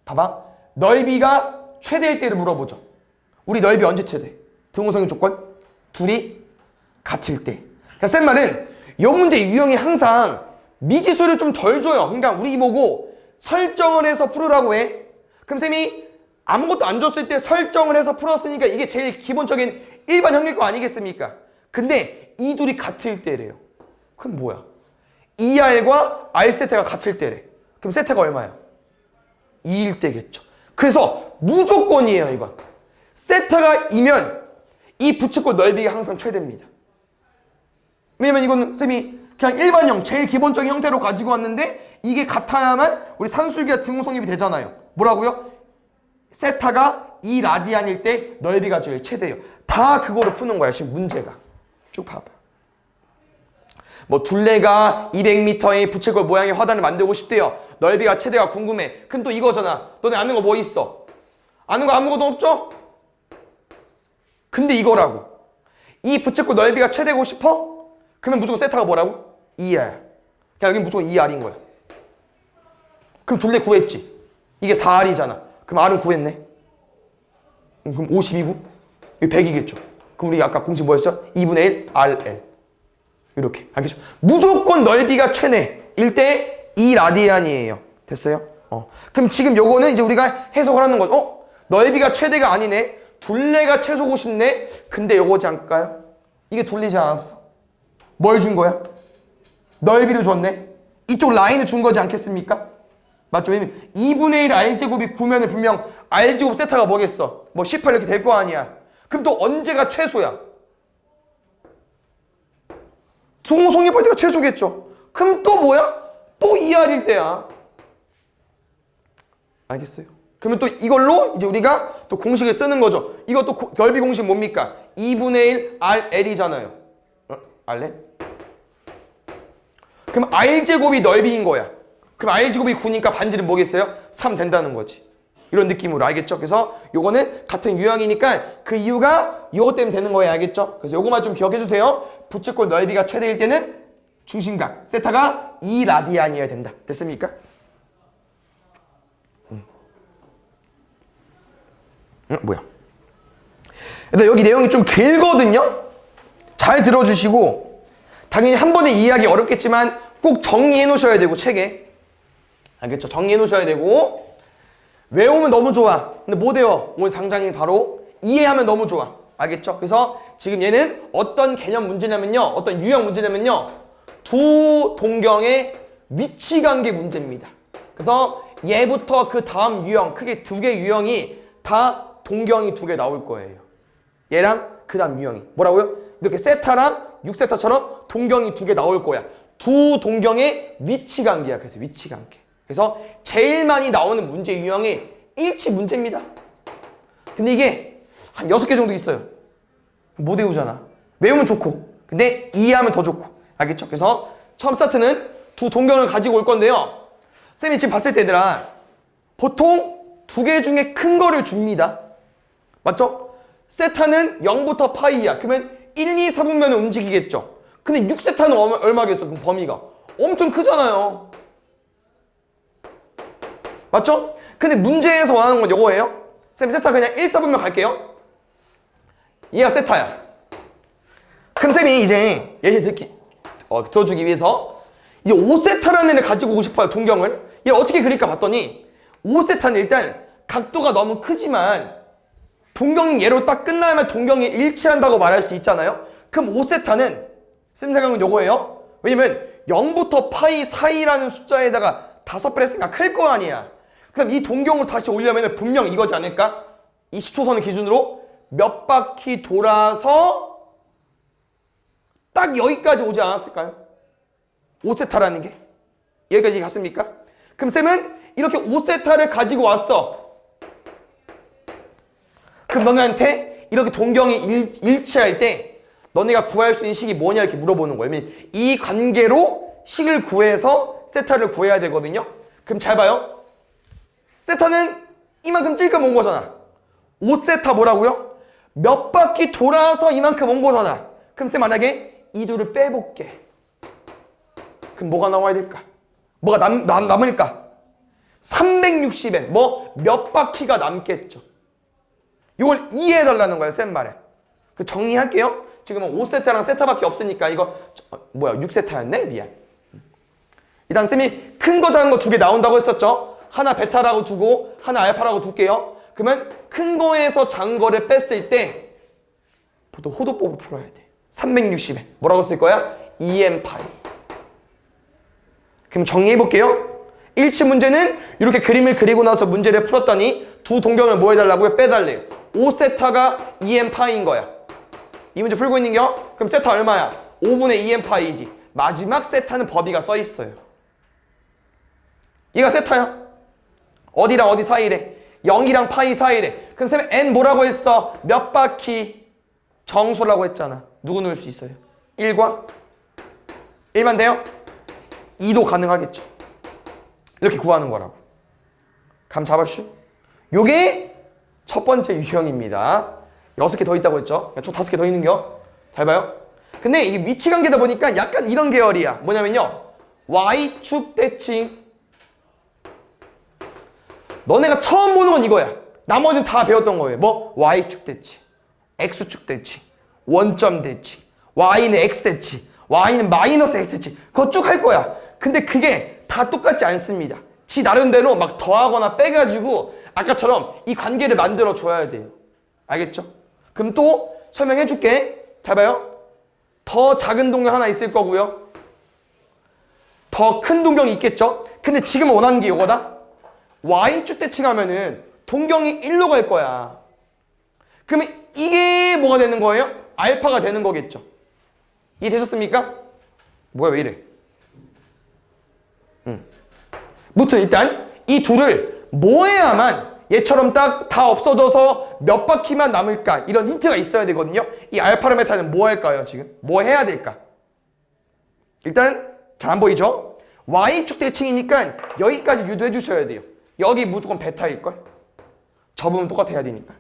봐봐. 넓이가 최대일 때를 물어보죠. 우리 넓이 언제 최대? 등호 성립 조건? 둘이 같을 때. 그러니까 쌤 말은 이 문제 유형이 항상 미지수를 좀 덜 줘요. 그러니까 우리 보고 설정을 해서 풀으라고 해. 그럼 쌤이 아무것도 안 줬을 때 설정을 해서 풀었으니까 이게 제일 기본적인 일반형일 거 아니겠습니까? 근데 이 둘이 같을 때래요. 그럼 뭐야? 2R과 R 세타가 같을 때래. 그럼 세타가 얼마야? 2일 때겠죠. 그래서 무조건이에요, 이건. 세타가 2면 이 부채꼴 넓이가 항상 최대입니다. 왜냐면 이거는 쌤이 그냥 일반형, 제일 기본적인 형태로 가지고 왔는데 이게 같아야만 우리 산술기가 등호 성립이 되잖아요. 뭐라고요? 세타가 2라디안일 때 넓이가 제일 최대예요. 다 그거로 푸는 거야, 지금 문제가. 쭉 봐봐. 뭐 둘레가 200m의 부채꼴 모양의 화단을 만들고 싶대요. 넓이가 최대가 궁금해. 그럼 또 이거잖아. 너네 아는 거 뭐 있어? 아는 거 아무것도 없죠? 근데 이거라고. 이 부채꼴 넓이가 최대고 싶어? 그러면 무조건 세타가 뭐라고? 2R. 그냥 여긴 무조건 2R인 거야. 그럼 둘레 구했지. 이게 4R이잖아. 그럼 R은 구했네. 그럼 52구? 이거 100이겠죠. 그럼 우리 아까 공식 뭐였어? 2분의 1 RL. 이렇게. 알겠죠? 무조건 넓이가 최대일 때 2라디안이에요. 됐어요? 그럼 지금 요거는 이제 우리가 해석을 하는 거죠. 넓이가 최대가 아니네. 둘레가 최소고 싶네. 근데 요거지 않을까요? 이게 둘리지 않았어. 뭘 준 거야? 넓이를 줬네. 이쪽 라인을 준 거지 않겠습니까? 맞죠? 왜냐면 2분의 1 R제곱이 9면은 분명 R제곱 세타가 뭐겠어? 뭐 18 이렇게 될 거 아니야. 그럼 또 언제가 최소야? 성립할 때가 최소겠죠. 그럼 또 뭐야? 또 2R일 때야. 알겠어요? 그러면 또 이걸로 이제 우리가 또 공식을 쓰는 거죠. 이것도 넓이 공식 뭡니까? 2분의 1 RL이잖아요. RL? 그럼 R제곱이 넓이인 거야. 그럼 R제곱이 9니까 반지름 뭐겠어요? 3 된다는 거지. 이런 느낌으로. 알겠죠? 그래서 요거는 같은 유형이니까 그 이유가 요거 때문에 되는 거예요. 알겠죠? 그래서 요거만 좀 기억해 주세요. 부채꼴 넓이가 최대일 때는 중심각 세타가 2라디안이어야 된다. 됐습니까? 뭐야? 근데 여기 내용이 좀 길거든요? 잘 들어주시고 당연히 한 번에 이해하기 어렵겠지만 꼭 정리해 놓으셔야 되고 책에. 알겠죠? 정리해 놓으셔야 되고 외우면 너무 좋아. 근데 못 외워. 오늘 당장에 바로 이해하면 너무 좋아. 알겠죠? 그래서 지금 얘는 어떤 개념 문제냐면요. 어떤 유형 문제냐면요. 두 동경의 위치관계 문제입니다. 그래서 얘부터 그 다음 유형, 크게 두 개 유형이 다 동경이 두 개 나올 거예요. 얘랑 그 다음 유형이. 뭐라고요? 이렇게 세타랑 6세타처럼 동경이 두 개 나올 거야. 두 동경의 위치관계야. 그래서 위치관계. 그래서 제일 많이 나오는 문제 유형이 일치 문제입니다. 근데 이게 한 6개 정도 있어요. 못 외우잖아. 외우면 좋고 근데 이해하면 더 좋고. 알겠죠? 그래서 처음 스타트는 두 동경을 가지고 올 건데요. 쌤이 지금 봤을 때 얘들아 보통 두 개 중에 큰 거를 줍니다. 맞죠? 세타는 0부터 파이야. 그러면 1, 2, 4분면은 움직이겠죠. 근데 6세타는 얼마겠어? 그럼 범위가 엄청 크잖아요. 맞죠? 근데 문제에서 원하는 건 요거예요. 쌤 세타 그냥 1, 4분면 갈게요. 얘가 세타야. 그럼 쌤이 이제 예시 들어주기 위해서 이제 5세타라는 애를 가지고 오고 싶어요. 동경을. 얘 어떻게 그릴까 봤더니 5세타는 일단 각도가 너무 크지만 동경이 얘로 딱 끝나면 동경이 일치한다고 말할 수 있잖아요. 그럼 5세타는 쌤 생각은 요거예요. 왜냐면 0부터 파이 사이라는 숫자에다가 5배 했으니까 클 거 아니야. 그럼 이 동경을 다시 올려면 분명 이거지 않을까? 20초선을 기준으로 몇 바퀴 돌아서 딱 여기까지 오지 않았을까요? 5세타라는 게 여기까지 갔습니까? 그럼 쌤은 이렇게 5세타를 가지고 왔어. 그럼 너네한테 이렇게 동경이 일치할 때 너네가 구할 수 있는 식이 뭐냐 이렇게 물어보는 거예요. 이 관계로 식을 구해서 세타를 구해야 되거든요. 그럼 잘 봐요. 세타는 이만큼 찔끔 온 거잖아. 5세타 뭐라고요? 몇 바퀴 돌아서 이만큼 온 거잖아. 그럼 쌤 만약에 이 둘을 빼볼게. 그럼 뭐가 나와야 될까? 뭐가 남을까? 360에 뭐 몇 바퀴가 남겠죠. 이걸 이해해달라는 거예요. 쌤 말에. 정리할게요. 지금은 5세타랑 세타밖에 없으니까 이거 6세타였네? 미안. 일단 쌤이 큰 거 작은 거 두 개 나온다고 했었죠. 하나 베타라고 두고 하나 알파라고 둘게요. 그러면 큰 거에서 작은 거를 뺐을 때 보통 호도법을 풀어야 돼. 360에 뭐라고 쓸 거야? 2n 파이. 그럼 정리해 볼게요. 일치 문제는 이렇게 그림을 그리고 나서 문제를 풀었더니 두 동경을 뭐 해달라고요? 빼달래요. 5세타가 2n 파이인 거야. 이 문제 풀고 있는 겨? 그럼 세타 얼마야? 5분의 2n 파이지. 마지막 세타는 범위가 써 있어요. 얘가 세타야. 어디랑 어디 사이래? 0이랑 파이 사이래. 그럼 쌤 n 뭐라고 했어? 몇 바퀴 정수라고 했잖아. 누구 넣을 수 있어요? 1과 1만 돼요? 2도 가능하겠죠. 이렇게 구하는 거라고. 감 잡았슈? 요게 첫 번째 유형입니다. 6개 더 있다고 했죠? 총 5개 더 있는 겨. 잘 봐요. 근데 이게 위치 관계다 보니까 약간 이런 계열이야. 뭐냐면요. Y축 대칭. 너네가 처음 보는 건 이거야. 나머지는 다 배웠던 거예요. 뭐? Y축 대칭, X축 대칭, 원점 대칭, Y는 X 대칭, Y는 마이너스 X 대칭. 그거 쭉 할 거야. 근데 그게 다 똑같지 않습니다. 지 나름대로 막 더하거나 빼가지고 아까처럼 이 관계를 만들어 줘야 돼요. 알겠죠? 그럼 또 설명해 줄게. 잘 봐요. 더 작은 동경 하나 있을 거고요. 더 큰 동경이 있겠죠? 근데 지금 원하는 게 이거다. Y축 대칭하면은 동경이 1로 갈 거야. 그러면 이게 뭐가 되는 거예요? 알파가 되는 거겠죠. 이해되셨습니까? 뭐야 왜 이래? 무튼 일단 이 둘을 뭐 해야만 얘처럼 딱 다 없어져서 몇 바퀴만 남을까? 이런 힌트가 있어야 되거든요. 이 알파랑 베타는 뭐 할까요 지금? 뭐 해야 될까? 일단 잘 안 보이죠? Y축 대칭이니까 여기까지 유도해 주셔야 돼요. 여기 무조건 베타일걸? 접으면 똑같아야 되니까.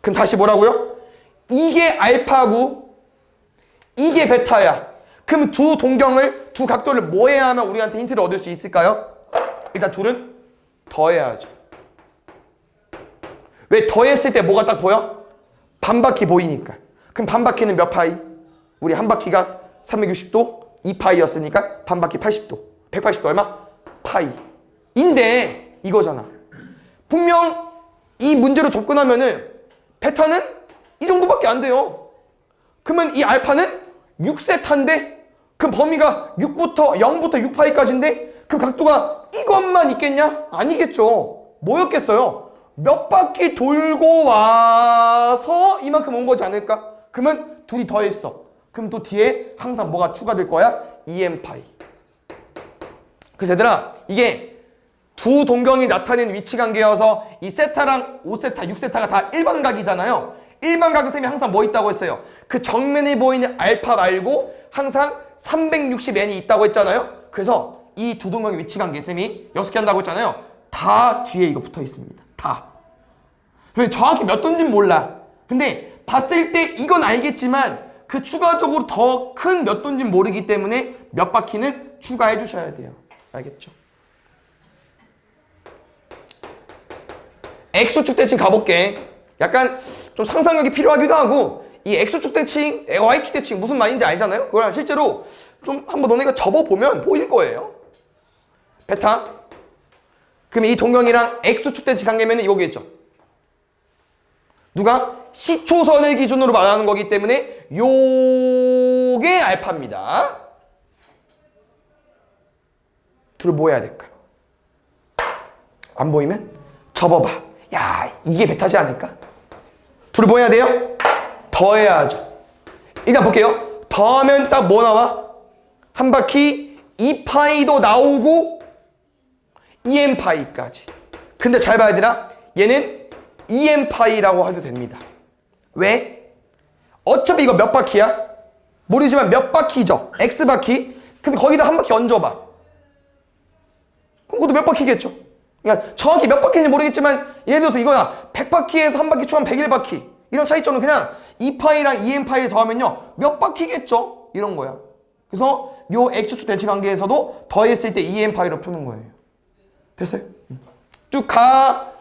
그럼 다시 뭐라고요? 이게 알파고 이게 베타야. 그럼 두 동경을, 두 각도를 뭐 해야 하면 우리한테 힌트를 얻을 수 있을까요? 일단 둘은 더해야죠. 왜 더했을 때 뭐가 딱 보여? 반바퀴 보이니까. 그럼 반바퀴는 몇 파이? 우리 한 바퀴가 360도 2파이였으니까 반바퀴 80도. 180도 얼마? 파이. 인데 이거잖아. 분명 이 문제로 접근하면은 베타는 이 정도밖에 안 돼요. 그러면 이 알파는 6세타인데 그 범위가 0부터 6파이까지인데 그 각도가 이것만 있겠냐? 아니겠죠. 뭐였겠어요? 몇 바퀴 돌고 와서 이만큼 온 거지 않을까? 그러면 둘이 더했어. 그럼 또 뒤에 항상 뭐가 추가될 거야? 2n파이. 그래서 얘들아 이게 두 동경이 나타낸 위치 관계여서 이 세타랑 5세타, 6세타가 다 일반각이잖아요. 일반각은 쌤이 항상 뭐 있다고 했어요? 그 정면에 보이는 알파 말고 항상 360n이 있다고 했잖아요. 그래서 이 두 동경의 위치 관계 쌤이 6개 한다고 했잖아요. 다 뒤에 이거 붙어 있습니다. 다. 정확히 몇 도인지는 몰라. 근데 봤을 때 이건 알겠지만 그 추가적으로 더 큰 몇 도인지는 모르기 때문에 몇 바퀴는 추가해 주셔야 돼요. 알겠죠? X축 대칭 가볼게. 약간 좀 상상력이 필요하기도 하고 이 X축 대칭, Y축 대칭 무슨 말인지 알잖아요? 그걸 실제로 좀 한번 너네가 접어보면 보일 거예요. 베타. 그러면 이 동경이랑 X축 대칭 관계면 이거겠죠. 누가? 시초선을 기준으로 말하는 거기 때문에 요게 알파입니다. 둘을 뭐 해야 될까? 안 보이면 접어봐. 야, 이게 베타지 않을까? 둘을 뭐 해야 돼요? 더해야죠. 일단 볼게요. 더하면 딱 뭐 나와? 한 바퀴 2파이도 나오고 2n파이까지. 근데 잘 봐야 되나? 얘는 2n파이라고 해도 됩니다. 왜? 어차피 이거 몇 바퀴야? 모르지만 몇 바퀴죠? X바퀴. 근데 거기다 한 바퀴 얹어봐. 그럼 그것도 몇 바퀴겠죠? 그러니까 정확히 몇 바퀴인지 모르겠지만 예를 들어서 이거나 100바퀴에서 한 바퀴 추가하면 101바퀴. 이런 차이점은 그냥 2파이랑 2n파이 더하면요. 몇 바퀴겠죠? 이런 거야. 그래서 요 X축 대칭 관계에서도 더했을 때 2n파이로 푸는 거예요. 됐어요? 쭉 가.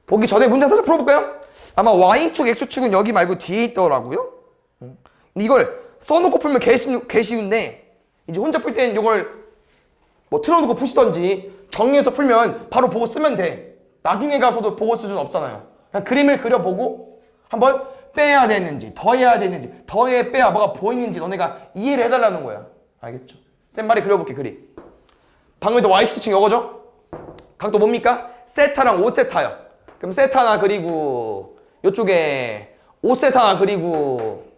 보기 전에 문제 살짝 풀어볼까요? 아마 Y축, X축은 여기 말고 뒤에 있더라고요. 근데 이걸 써놓고 풀면 개 쉬운데 이제 혼자 풀 때는 이걸 뭐 틀어놓고 푸시던지 정리해서 풀면 바로 보고 쓰면 돼. 나중에 가서도 보고 쓸 수는 없잖아요. 그냥 그림을 그려보고 한번 빼야 되는지 더해야 되는지 더해 빼야 뭐가 보이는지 너네가 이해를 해달라는 거야. 알겠죠? 쌤 말이 그려볼게 그림. 방금도 Y축 대칭 이거죠? 각도 뭡니까? 세타랑 5세타요. 그럼 세타 하나 그리고 이쪽에 5세타 하나 그리고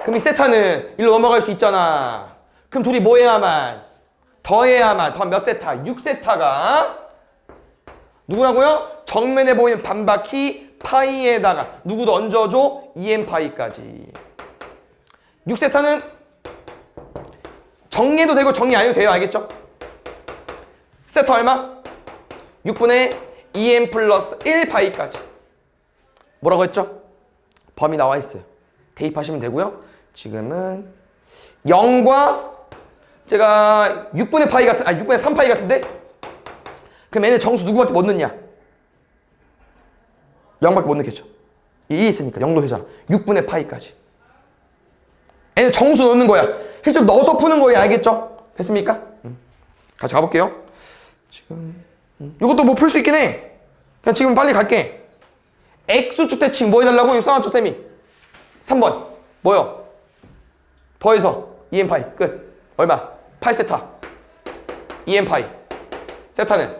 그럼 이 세타는 일로 넘어갈 수 있잖아. 그럼 둘이 뭐 해야만? 더해야만. 더하면 몇 세타? 6세타가 누구라고요? 정면에 보이는 반바퀴 파이에다가 누구도 얹어줘? 2n파이까지. 6세타는 정리해도 되고 정리 안 해도 돼요. 알겠죠? 세타 얼마? 6분의 2n 플러스 1파이까지. 뭐라고 했죠? 범위 나와 있어요. 대입하시면 되고요. 지금은 0과 제가 6분의 파이 같은, 6분의 3파이 같은데? 그럼 얘는 정수 누구밖에 못 넣냐? 0밖에 못 넣겠죠. 2 있으니까 0도 되잖아. 6분의 파이까지. 얘는 정수 넣는 거야. 실제로 넣어서 푸는 거예요. 알겠죠? 됐습니까? 같이 가볼게요. 지금 이것도 뭐 풀 수 있긴 해. 그냥 지금 빨리 갈게. X축 대칭 뭐 해달라고? 이거 써놨죠 쌤이. 3번 뭐요? 더해서 2n파이 끝. 얼마? 8세타 2n파이. 세타는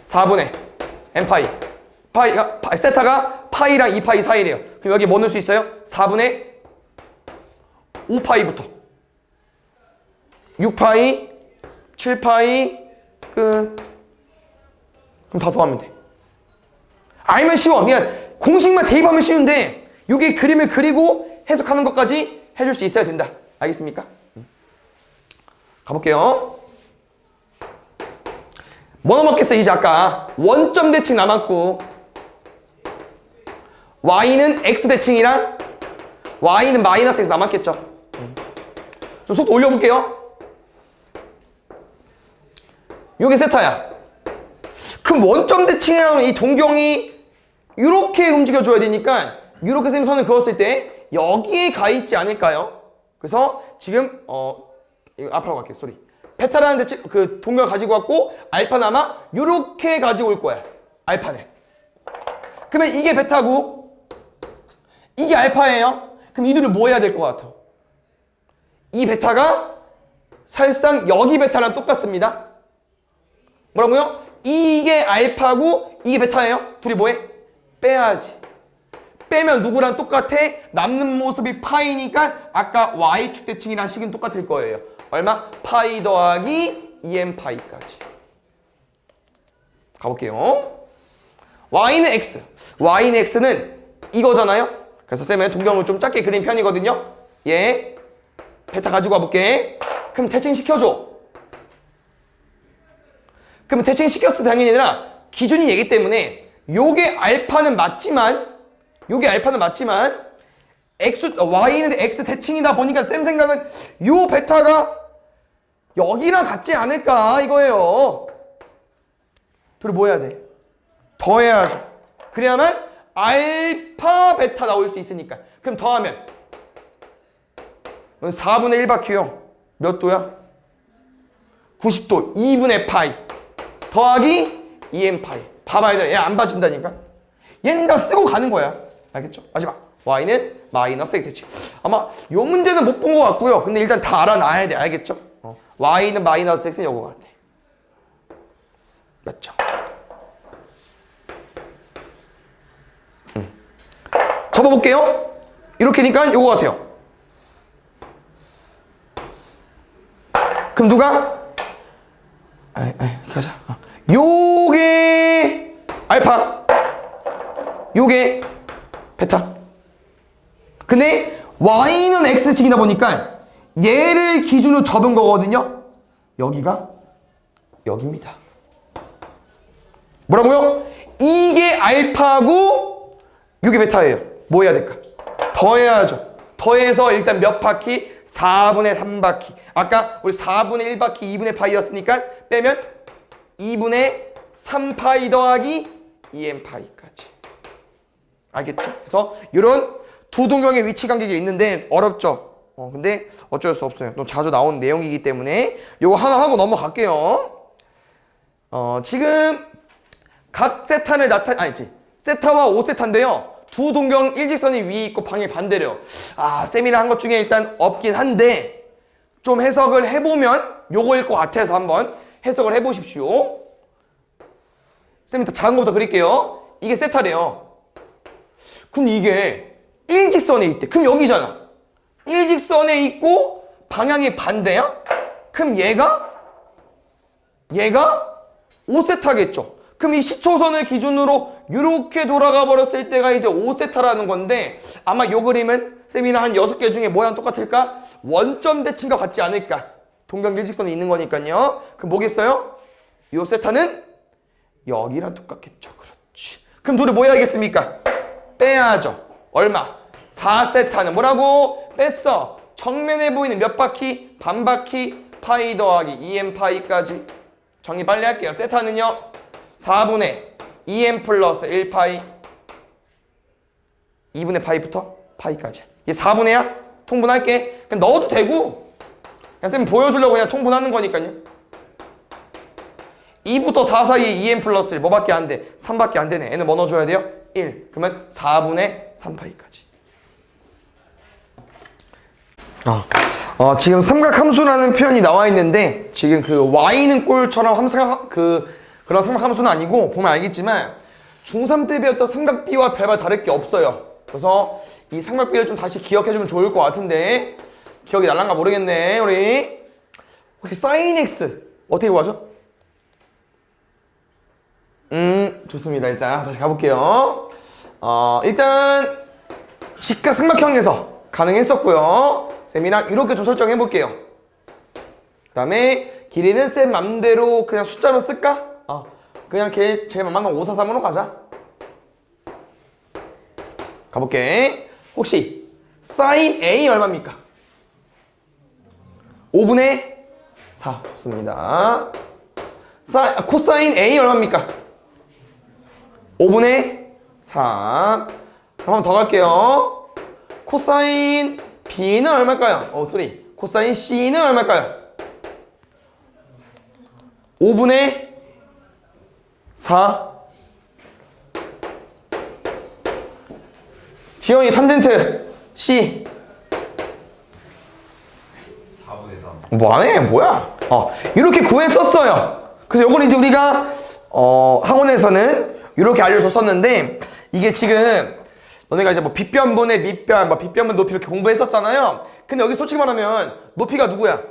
4분의 n파이. 파이가 세타가 파이랑 2파이 사이래요. 그럼 여기 뭐 넣을 수 있어요? 4분의 5파이부터 6파이 7파이 끝. 그럼 다 더하면 돼. 알면 쉬워. 그냥 공식만 대입하면 쉬운데 여기 그림을 그리고 해석하는 것까지 해줄 수 있어야 된다. 알겠습니까? 가볼게요. 뭐 남았겠어? 이제 아까 원점 대칭 남았고 Y는 X 대칭이랑 Y는 마이너스 X 남았겠죠? 좀 속도 올려볼게요. 요게 세타야. 그럼 원점 대칭이랑 이 동경이 이렇게 움직여줘야 되니까 이렇게 쌤 선을 그었을 때 여기에 가 있지 않을까요? 그래서 지금 이거 앞으로 갈게요. 쏘리. 베타라는 대칭 그 동경을 가지고 왔고 알파는 아마 이렇게 가지고 올 거야. 알파는. 그러면 이게 베타고 이게 알파예요. 그럼 이 둘을 뭐 해야 될 것 같아? 이 베타가 사실상 여기 베타랑 똑같습니다. 뭐라고요? 이게 알파고 이게 베타예요. 둘이 뭐해? 빼야지. 빼면 누구랑 똑같아? 남는 모습이 파이니까 아까 Y축 대칭이랑 식은 똑같을 거예요. 얼마? 파이 더하기 2n파이까지. 가볼게요. Y는 X. Y는 X는 이거잖아요. 그래서 쌤은 동경을 좀 작게 그린 편이거든요. 얘 베타 가지고 와볼게. 그럼 대칭 시켜줘. 그럼 대칭 시켰을 때 당연히 아니라 기준이 얘기 때문에 요게 알파는 맞지만 Y는 X 대칭이다 보니까 쌤 생각은 요 베타가 여기랑 같지 않을까 이거예요. 둘이 뭐 해야 돼? 더해야죠. 그래야만 알파 베타 나올 수 있으니까. 그럼 더하면 4분의 1바퀴요. 몇 도야? 90도. 2분의 파이 더하기 2n 파이. 봐봐 얘들아, 얘 안 봐준다니까. 얘는 다 쓰고 가는 거야. 알겠죠? 마지막 y는 마이너스 x겠지. 아마 요 문제는 못 본 것 같고요. 근데 일단 다 알아놔야 돼. 알겠죠? y는 마이너스 x는 요거 같아. 맞죠? 접어볼게요. 이렇게니까 요거 같아요. 그럼 누가? 가자. 요게 알파, 요게 베타. 근데 y는 x축이다 보니까 얘를 기준으로 접은 거거든요. 여기가 여기입니다. 뭐라고요? 이게 알파고 이게 베타예요. 뭐 해야 될까? 더해야죠. 더해서 일단 몇 바퀴? 4분의 3바퀴. 아까 우리 4분의 1바퀴 2분의 파이였으니까 빼면 2분의 3파이 더하기 2n 파이까지. 알겠죠? 그래서 이런 두 동경의 위치 관계가 있는데 어렵죠? 근데 어쩔 수 없어요. 또 자주 나오는 내용이기 때문에 요거 하나 하고 넘어갈게요. 지금 각 세타를 세타와 5세타인데요. 두 동경 일직선이 위에 있고 방향이 반대래요. 쌤이랑 한 것 중에 일단 없긴 한데 좀 해석을 해보면 요거일 것 같아서 한번 해석을 해보십시오. 쌤이 더 작은 것부터 그릴게요. 이게 세타래요. 그럼 이게 일직선에 있대. 그럼 여기잖아. 일직선에 있고 방향이 반대야? 그럼 얘가 5세타겠죠. 그럼 이 시초선을 기준으로 이렇게 돌아가 버렸을 때가 이제 5세타라는 건데 아마 요 그림은 쌤이랑 한 6개 중에 모양 똑같을까? 원점 대칭과 같지 않을까? 동경 일직선에 있는 거니까요. 그럼 뭐겠어요? 요 세타는 여기랑 똑같겠죠. 그렇지. 그럼 둘이 뭐 해야겠습니까? 빼야죠. 얼마? 4세타는 뭐라고? 뺐어. 정면에 보이는 몇 바퀴? 반 바퀴 파이 더하기 2n 파이까지. 정리 빨리 할게요. 세타는요 4분의 2n 플러스 1파이 2분의 파이부터 파이까지. 얘 4분의야? 통분할게. 그냥 넣어도 되고 그냥 쌤 보여주려고 그냥 통분하는 거니까요. 2부터 4 사이에 2n 플러스 1 뭐밖에 안 돼? 3밖에 안 되네. 얘는 뭐 넣어줘야 돼요? 1. 그러면 4분의 3파이까지. 지금 삼각함수라는 표현이 나와 있는데 지금 그 y는 꼴처럼 그런 삼각함수는 아니고 보면 알겠지만 중3 때 배웠던 삼각비와 별반 다를 게 없어요. 그래서 이 삼각비를 좀 다시 기억해주면 좋을 것 같은데 기억이 날란가 모르겠네. 우리 혹시 sin x 어떻게 구하죠? 좋습니다. 일단 다시 가볼게요. 일단 직각 삼각형에서 가능했었고요. 쌤이랑 이렇게 좀 설정해 볼게요. 그 다음에 길이는 쌤 맘대로 그냥 숫자로 쓸까? 그냥 걔 제일 만만한 543으로 가자. 가볼게. 혹시 sin A 얼마입니까? 5분의 4. 좋습니다. 코사인 A 얼마입니까? 5분의 4. 그럼 한 번 더 갈게요. 코사인 B는 얼마일까요? 코사인 C는 얼마일까요? 5분의 4. 지영이 탄젠트 C 4분의 3. 뭐하네? 뭐야? 이렇게 구했었어요. 그래서 요걸 이제 우리가 학원에서는 이렇게 알려줬었는데 이게 지금 너네가 이제 뭐 빗변분의 밑변, 뭐 빗변분 높이 이렇게 공부했었잖아요. 근데 여기 솔직히 말하면 높이가 누구야?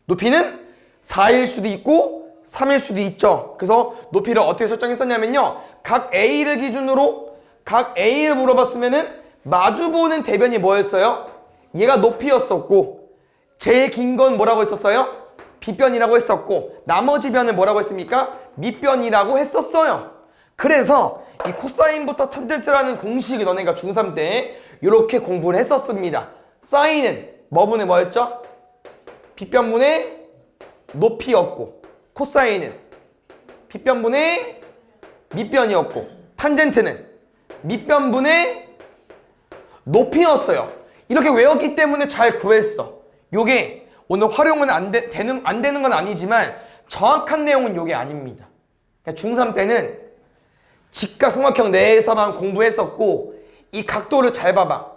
높이는 4일 수도 있고 3일 수도 있죠. 그래서 높이를 어떻게 설정했었냐면요. 각 A를 기준으로 각 A를 물어봤으면은 마주보는 대변이 뭐였어요? 얘가 높이였었고 제일 긴 건 뭐라고 했었어요? 빗변이라고 했었고 나머지 변은 뭐라고 했습니까? 밑변이라고 했었어요. 그래서 이 코사인부터 탄젠트라는 공식을 너네가 중3 때 이렇게 공부를 했었습니다. 사인은 뭐분의 뭐였죠? 빗변분의 높이였고 코사인은 빗변분의 밑변이었고 탄젠트는 밑변분의 높이였어요. 이렇게 외웠기 때문에 잘 구했어. 요게 오늘 활용은 안 되는 건 아니지만 정확한 내용은 요게 아닙니다. 그러니까 중3 때는 직각삼각형 내에서만 공부했었고 이 각도를 잘 봐봐.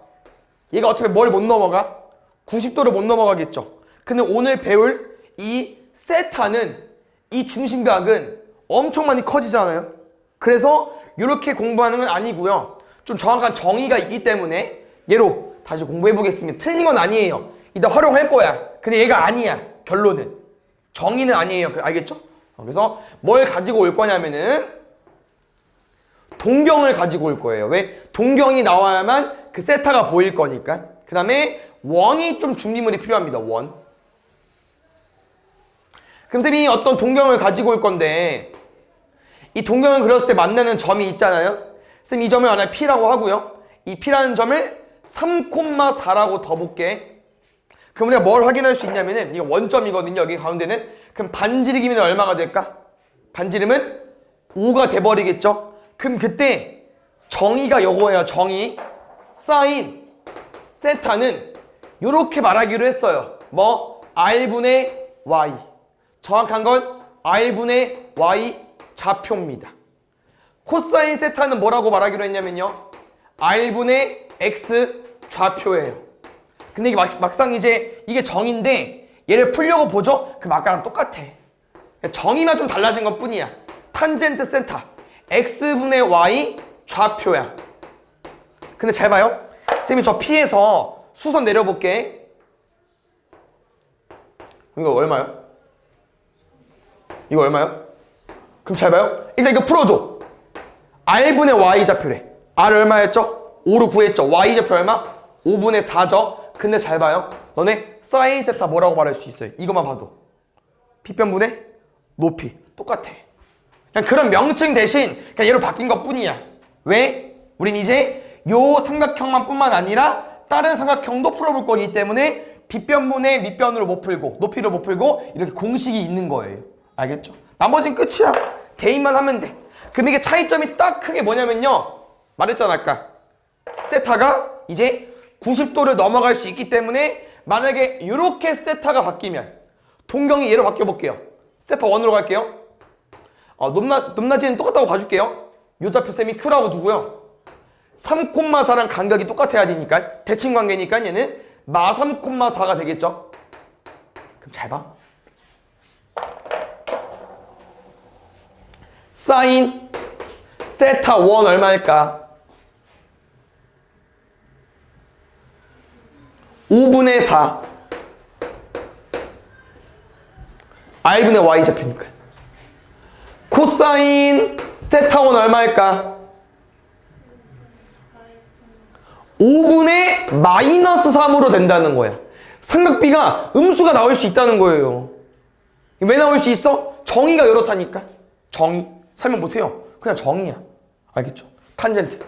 얘가 어차피 뭘 못 넘어가? 90도를 못 넘어가겠죠. 근데 오늘 배울 이 세타는 이 중심각은 엄청 많이 커지잖아요. 그래서 이렇게 공부하는 건 아니고요. 좀 정확한 정의가 있기 때문에 얘로 다시 공부해 보겠습니다. 틀린 건 아니에요. 이따 활용할 거야. 근데 얘가 아니야. 결론은. 정의는 아니에요. 알겠죠? 그래서 뭘 가지고 올 거냐면은 동경을 가지고 올 거예요. 왜? 동경이 나와야만 그 세타가 보일 거니까. 그 다음에 원이 좀 준비물이 필요합니다. 원. 그럼 쌤이 어떤 동경을 가지고 올 건데 이 동경을 그렸을 때 만나는 점이 있잖아요. 쌤 이 점을 하나 P라고 하고요. 이 P라는 점을 3,4라고 더 볼게. 그럼 우리가 뭘 확인할 수 있냐면은 이게 원점이거든요. 여기 가운데는. 그럼 반지름이면 얼마가 될까? 반지름은 5가 돼버리겠죠. 그럼 그때 정의가 요거예요. 정의. 사인 세타는 요렇게 말하기로 했어요. 뭐? R분의 Y. 정확한 건 R분의 Y 좌표입니다. 코사인 세타는 뭐라고 말하기로 했냐면요. R분의 X 좌표예요. 근데 이게 막상 이제 이게 정인데 얘를 풀려고 보죠? 그럼 아까랑 똑같아. 정의만 좀 달라진 것 뿐이야. 탄젠트 세타 X분의 Y 좌표야. 근데 잘 봐요. 쌤이 저 P에서 수선 내려볼게. 이거 얼마요? 이거 얼마요? 그럼 잘 봐요. 일단 이거 풀어줘. R분의 Y 좌표래. R 얼마였죠? 5로 구했죠. Y 좌표 얼마? 5분의 4죠. 근데 잘 봐요. 너네 사인 세타 뭐라고 말할 수 있어요? 이것만 봐도. P변분의 높이. 똑같아. 그냥 그런 명칭 대신 그냥 얘로 바뀐 것 뿐이야. 왜? 우린 이제 요 삼각형만 뿐만 아니라 다른 삼각형도 풀어볼 거기 때문에 빗변분의 밑변으로 못 풀고 높이로 못 풀고 이렇게 공식이 있는 거예요. 알겠죠? 나머지는 끝이야. 대입만 하면 돼. 그럼 이게 차이점이 딱 크게 뭐냐면요. 말했잖아 아까. 세타가 이제 90도를 넘어갈 수 있기 때문에 만약에 이렇게 세타가 바뀌면 동경이 얘로 바뀌어볼게요. 세타 1으로 갈게요. 높낮이는 똑같다고 봐줄게요. 요 좌표 쌤이 Q라고 두고요. 3,4랑 간격이 똑같아야 되니까 대칭 관계니까 얘는 마 3,4가 되겠죠. 그럼 잘 봐. 사인 세타 1 얼마일까? 5분의 4 R분의 Y 좌표니까. 코사인 세타 1 얼마일까? 5분의 마이너스 3으로 된다는 거야. 삼각비가 음수가 나올 수 있다는 거예요. 왜 나올 수 있어? 정의가 이렇다니까. 정의. 설명 못해요. 그냥 정의야. 알겠죠? 탄젠트.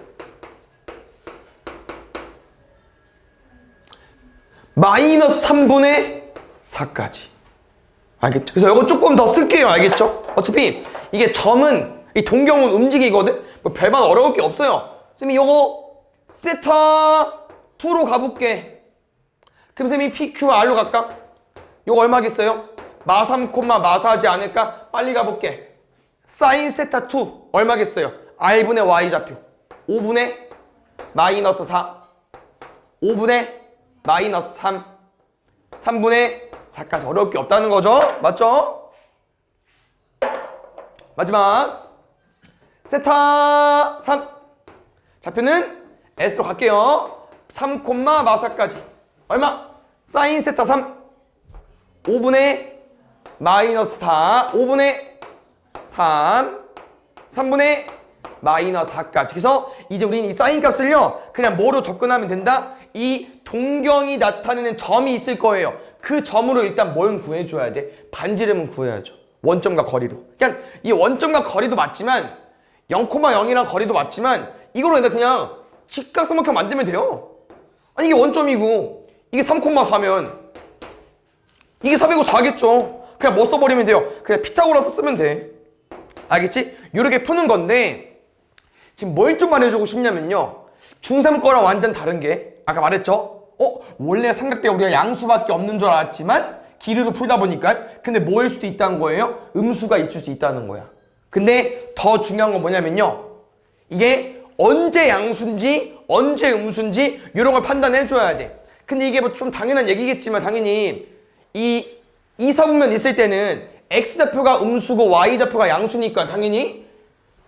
마이너스 3분의 4까지. 알겠죠? 그래서 이거 조금 더 쓸게요. 알겠죠? 어차피 이게 점은, 이 동경은 움직이거든? 뭐 별반 어려울 게 없어요. 쌤이 요거 세타 2로 가볼게. 그럼 쌤이 PQR로 갈까? 요거 얼마겠어요? 마 3, 마 4하지 않을까? 빨리 가볼게. 사인 세타 2 얼마겠어요? R분의 Y 좌표 5분의 마이너스 4 5분의 마이너스 3 3분의 4까지 어려울 게 없다는 거죠? 맞죠? 마지막 세타 3 좌표는 S로 갈게요. 3, 마사까지 얼마? 사인 세타 3 5분의 마이너스 4 5분의 3분의 마이너스 4까지. 그래서 이제 우리는 이 사인 값을요 그냥 뭐로 접근하면 된다? 이 동경이 나타내는 점이 있을 거예요. 그 점으로 일단 뭘 구해줘야 돼? 반지름은 구해야죠. 원점과 거리로. 그냥 이 원점과 거리도 맞지만 0,0이랑 거리도 맞지만 이거로 그냥 직각삼각형 만들면 돼요. 아니 이게 원점이고 이게 3,4면 이게 4이고 4겠죠. 그냥 뭐 써버리면 돼요? 그냥 피타고라스 쓰면 돼. 알겠지? 이렇게 푸는 건데 지금 뭘 좀 말해주고 싶냐면요. 중3 거랑 완전 다른 게 아까 말했죠? 원래 삼각대 우리가 양수밖에 없는 줄 알았지만 길이로 풀다 보니까 근데 뭐일 수도 있다는 거예요? 음수가 있을 수 있다는 거야. 근데 더 중요한 건 뭐냐면요. 이게 언제 양수인지 언제 음수인지 이런 걸 판단해 줘야 돼. 근데 이게 뭐 좀 당연한 얘기겠지만 당연히 이 이사분면 있을 때는 x좌표가 음수고 y좌표가 양수니까 당연히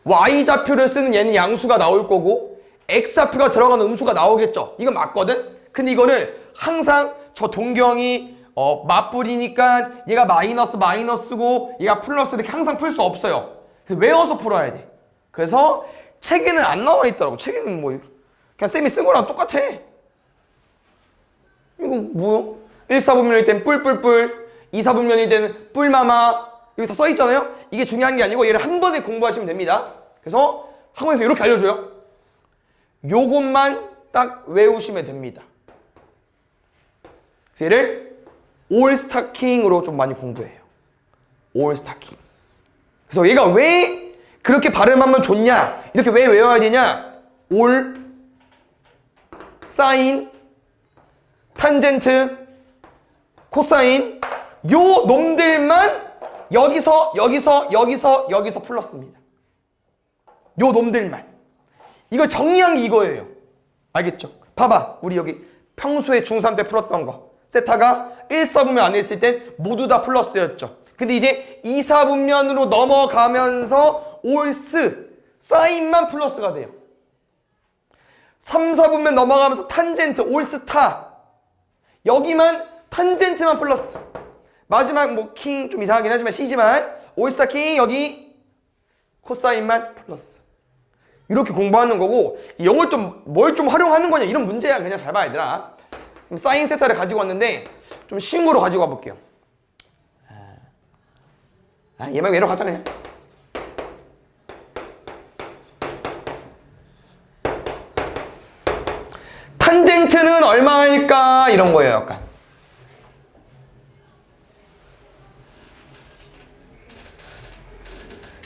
y좌표를 쓰는 얘는 양수가 나올 거고 x좌표가 들어가는 음수가 나오겠죠. 이건 맞거든? 근데 이거를 항상 저 동경이 맞불이니까 얘가 마이너스고 얘가 플러스 이렇게 항상 풀 수 없어요. 그래서 외워서 풀어야 돼. 그래서 책에는 안 나와 있더라고. 책에는 뭐 그냥 쌤이 쓴 거랑 똑같아. 이거 뭐야? 1사분면일 땐 뿔뿔뿔, 2사분면일 때는 뿔마마 여기 다 써 있잖아요. 이게 중요한 게 아니고 얘를 한 번에 공부하시면 됩니다. 그래서 학원에서 이렇게 알려줘요. 요것만 딱 외우시면 됩니다. 그래서 얘를 올 스타킹으로 좀 많이 공부해요. 올 스타킹. 그래서 얘가 왜 그렇게 발음하면 좋냐? 이렇게 왜 외워야 되냐? 올, 사인, 탄젠트, 코사인 요 놈들만 여기서 풀렀습니다. 요 놈들만. 이걸 정리한 게 이거예요. 알겠죠? 봐봐. 우리 여기 평소에 중3 때 풀었던 거. 세타가 1사분면 안에 있을 땐 모두 다 플러스였죠. 근데 이제 2사분면으로 넘어가면서 올스, 사인만 플러스가 돼요. 3사분면 넘어가면서 탄젠트, 올스타 여기만 탄젠트만 플러스. 마지막 뭐 킹 좀 이상하긴 하지만 C지만 올스타 킹 여기 코사인만 플러스. 이렇게 공부하는 거고 영어를 좀 뭘 좀 활용하는 거냐 이런 문제야. 그냥 잘 봐 얘들아. 사인 세타를 가지고 왔는데 좀 쉬운 거로 가지고 와볼게요. 얘만 외로 가자 그냥. 탄젠트는 얼마일까 이런 거예요. 약간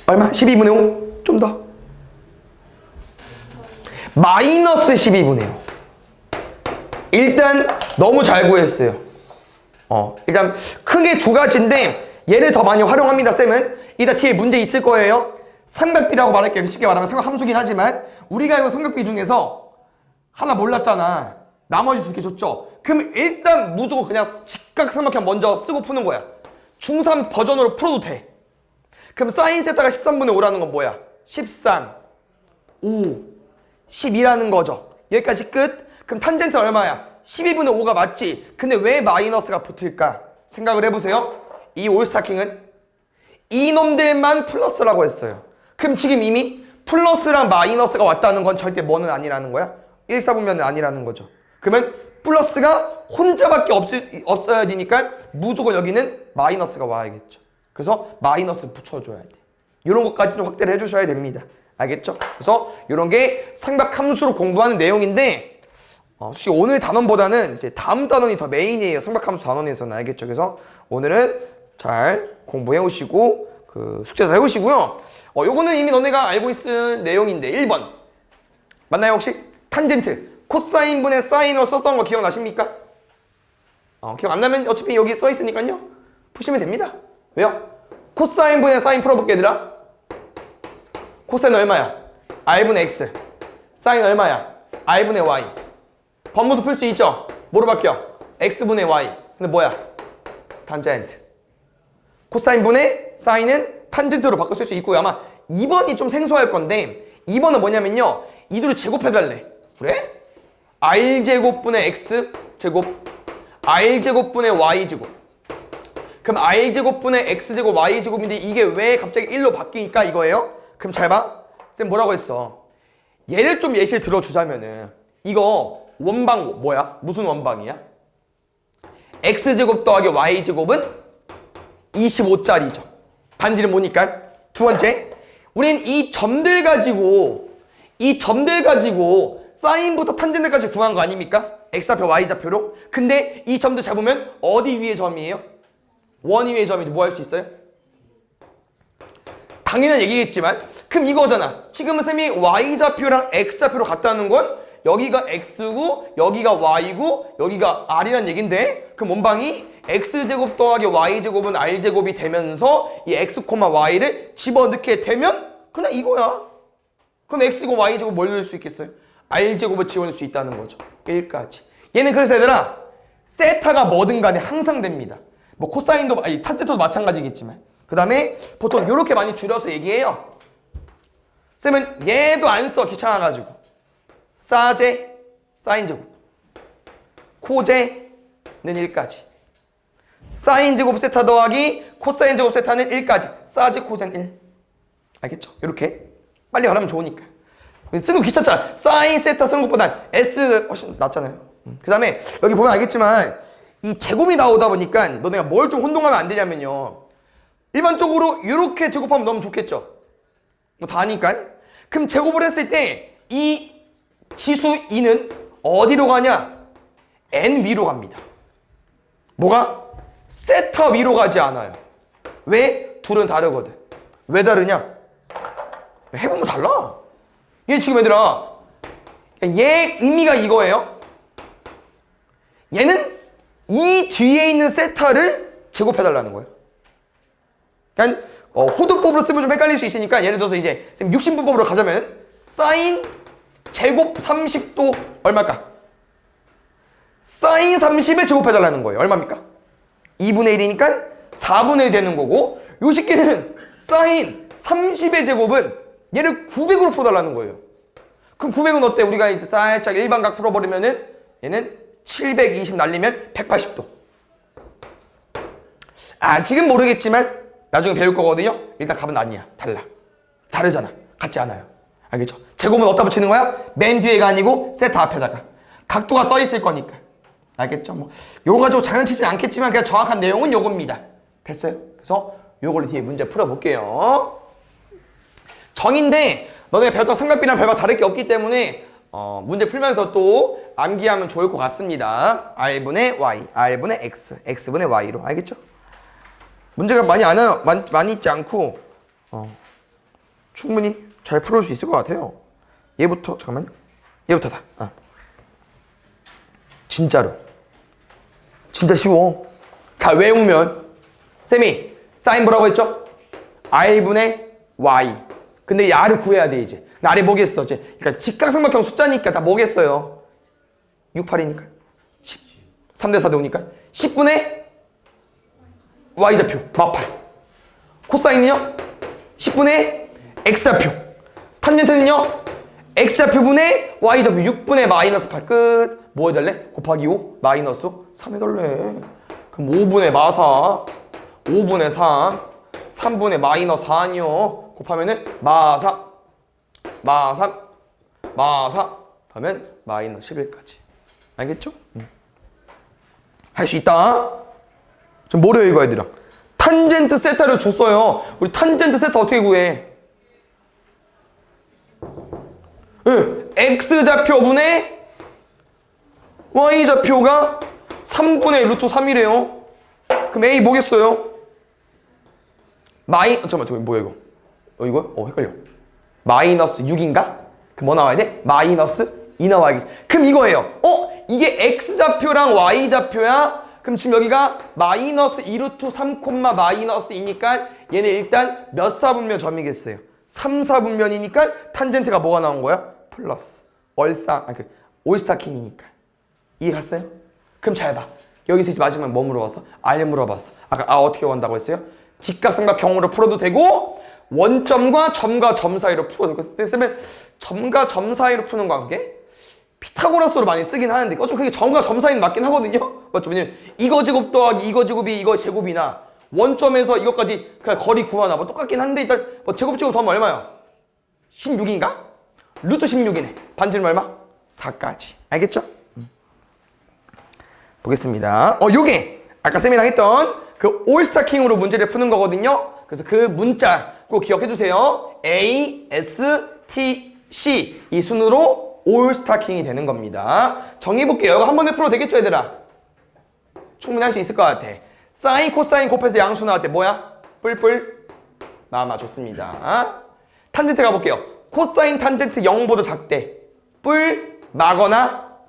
얼마? 12분의 5? 좀 더 마이너스 12분의 5. 일단 너무 잘 구했어요. 일단 크게 두 가지인데 얘를 더 많이 활용합니다. 쌤은 이따 뒤에 문제 있을 거예요. 삼각비라고 말할게요. 쉽게 말하면 삼각 함수긴 하지만 우리가 알고 삼각비 중에서 하나 몰랐잖아. 나머지 두 개 줬죠. 그럼 일단 무조건 그냥 직각삼각형 먼저 쓰고 푸는 거야. 중3 버전으로 풀어도 돼. 그럼 사인 세타가 13분의 5라는 건 뭐야? 13, 5, 12라는 거죠. 여기까지 끝. 그럼 탄젠트 얼마야? 12분의 5가 맞지? 근데 왜 마이너스가 붙을까? 생각을 해보세요. 이 올스타킹은 이놈들만 플러스라고 했어요. 그럼 지금 이미 플러스랑 마이너스가 왔다는 건 절대 뭐는 아니라는 거야? 1사분면은 아니라는 거죠. 그러면 플러스가 혼자밖에 없어야 되니까 무조건 여기는 마이너스가 와야겠죠. 그래서 마이너스 붙여줘야 돼. 이런 것까지 좀 확대를 해주셔야 됩니다. 알겠죠? 그래서 이런 게 삼각함수로 공부하는 내용인데 솔직히 오늘 단원보다는 이제 다음 단원이 더 메인이에요. 삼각함수 단원에서는. 알겠죠? 그래서 오늘은 잘 공부해 오시고 그 숙제도 해오시고요. 요거는 이미 너네가 알고 있을 내용인데 1번 맞나요 혹시? 탄젠트 코사인분의 사인으로 썼던 거 기억나십니까? 기억 안 나면 어차피 여기 써 있으니까요. 푸시면 됩니다. 왜요? 코사인분의 사인 풀어볼게 얘들아. 코사인 얼마야? r분의 x. 사인 얼마야? r분의 y. 번분수 풀 수 있죠? 뭐로 바뀌어? x분의 y. 근데 뭐야? 탄젠트. 코사인분의 사인은 탄젠트로 바꿔 쓸 수 있고요. 아마 2번이 좀 생소할 건데 2번은 뭐냐면요. 이대로 제곱해달래. 그래? r제곱분의 x제곱 r제곱분의 y제곱. 그럼 r제곱분의 x제곱 y제곱인데 이게 왜 갑자기 1로 바뀌니까 이거예요? 그럼 잘 봐. 쌤 뭐라고 했어? 얘를 좀 예시를 들어주자면은 이거 원방 뭐야? 무슨 원방이야? x제곱 더하기 y제곱은 25짜리죠. 반지를 보니까. 두 번째, 우린 이 점들 가지고 사인부터 탄젠트까지 구한 거 아닙니까? x좌표, y좌표로. 근데 이 점들 잡으면 어디 위에 점이에요? 원 위의 점이죠. 뭐 할 수 있어요? 당연한 얘기겠지만 그럼 이거잖아. 지금은 쌤이 y좌표랑 x좌표로 같다는 건 여기가 x고 여기가 y고 여기가 r이란 얘긴데 그럼 원방이 x제곱 더하기 y제곱은 r제곱이 되면서 이 x, y를 집어넣게 되면 그냥 이거야. 그럼 x제곱 y제곱 뭘 넣을 수 있겠어요? r제곱을 집어넣을 수 있다는 거죠. 1까지. 얘는 그래서 얘들아 세타가 뭐든 간에 항상 됩니다. 뭐 코사인도 아니 탄젠트도 마찬가지겠지만 그 다음에 보통 이렇게 많이 줄여서 얘기해요. 쌤은 얘도 안 써 귀찮아가지고 사제 사인제곱 코제는 1까지 사인제곱 세타 더하기 코사인제곱 세타는 1까지 사제 코제는 1 알겠죠? 이렇게 빨리 말하면 좋으니까 쓰는 거 귀찮잖아. 사인 세타 쓰는 것보단 S 훨씬 낫잖아요. 그 다음에 여기 보면 알겠지만 이 제곱이 나오다 보니까 너네가 뭘 좀 혼동하면 안 되냐면요. 일반적으로 이렇게 제곱하면 너무 좋겠죠. 뭐 다 아니까. 그럼 제곱을 했을 때 이 지수 2는 어디로 가냐? n 위로 갑니다. 뭐가? 세타 위로 가지 않아요. 왜? 둘은 다르거든. 왜 다르냐? 해보면 달라. 얘 지금 얘들아 얘 의미가 이거예요. 얘는 이 뒤에 있는 세타를 제곱해달라는 거예요. 그러니까 호두법으로 쓰면 좀 헷갈릴 수 있으니까 예를 들어서 이제 60분법으로 가자면 사인 제곱 30도 얼마일까? 사인 30에 제곱해달라는 거예요. 얼마입니까? 2분의 1이니까 4분의 1 되는 거고 요 식기는 사인 30의 제곱은 얘를 900으로 풀어달라는 거예요. 그럼 900은 어때? 우리가 이제 살짝 일반각 풀어버리면은 얘는 720 날리면 180도. 지금 모르겠지만 나중에 배울 거거든요. 일단 값은 아니야. 달라. 다르잖아. 같지 않아요. 알겠죠? 제곱은 어디다 붙이는 거야? 맨 뒤에가 아니고 세타 앞에다가. 각도가 써 있을 거니까. 알겠죠? 뭐 요거 가지고 장난치진 않겠지만 그냥 정확한 내용은 요겁니다. 됐어요? 그래서 요걸로 뒤에 문제 풀어볼게요. 정인데 너네가 배웠던 삼각비랑 별반 다를 게 없기 때문에 문제 풀면서 또 암기하면 좋을 것 같습니다. r분의 y, r분의 x, x분의 y로. 알겠죠? 문제가 많이 있지 않고 충분히 잘 풀어올 수 있을 것 같아요. 얘부터 잠깐만요. 얘부터다. 진짜로. 진짜 쉬워. 자 외우면 쌤이 사인 뭐라고 했죠? r분의 y. 근데 이 r을 구해야 돼 이제. r이 뭐겠어? 그러니까 직각삼각형 숫자니까 다 뭐겠어요? 6, 8이니까 10. 3대 4대 5니까 10분의 y좌표 마팔. 코사인은요? 10분의 x좌표. 탄젠트는요? x좌표분의 y좌표 6분의 마이너스 8 끝. 뭐 해달래? 곱하기 5 마이너스 3 해달래. 그럼 5분의 마사 5분의 3 3분의 마이너스 4 아니요. 곱하면은 마사 마3 마사 하면 마이너스 11까지. 알겠죠? 할 수 있다. 좀 뭐래요 이거 얘들아? 탄젠트 세타를 줬어요. 우리 탄젠트 세타 어떻게 구해? x좌표분의 y좌표가 3분의 루트 3이래요. 그럼 a 뭐겠어요? 잠깐만 뭐야 이거? 이거? 헷갈려. 마이너스 6인가? 그럼 뭐 나와야 돼? 마이너스 2 나와야겠지. 그럼 이거예요. 이게 x좌표랑 y좌표야? 그럼 지금 여기가 마이너스 2루트 3, 마이너스 2니까 얘는 일단 몇 사분면 점이겠어요? 3, 4분면이니까 탄젠트가 뭐가 나온 거야? 플러스 올스타킹이니까. 이해 갔어요? 그럼 잘 봐. 여기서 이제 마지막에 뭐 물어봤어? R 물어봤어. 아까 어떻게 한다고 했어요? 직각삼각형으로 풀어도 되고 원점과 점과 점 사이로 풀어도 되고. 그랬으면 점과 점 사이로 푸는 관계? 피타고라스로 많이 쓰긴 하는데 좀 그게 점과 점 사이는 맞긴 하거든요. 맞죠? 왜냐면 이거 제곱 더하기 이거 제곱이 이거 제곱이나 원점에서 이것까지 그냥 거리 구하나 뭐 똑같긴 한데 일단 뭐 제곱 더하면 얼마요? 16인가? 루트 16이네. 반지름 얼마? 4까지. 알겠죠? 보겠습니다. 요게 아까 쌤이랑 했던 그 올스타킹으로 문제를 푸는 거거든요. 그래서 그 문자 꼭 기억해 주세요. A, S, T, C 이 순으로 올스타킹이 되는 겁니다. 정리해볼게요. 이거 한 번에 풀어도 되겠죠 얘들아? 충분히 할 수 있을 것 같아. 사인, 코사인 곱해서 양수 나왔대. 뭐야? 뿔뿔 좋습니다. 탄젠트 가볼게요. 코사인 탄젠트 0보다 작대. 뿔, 마거나,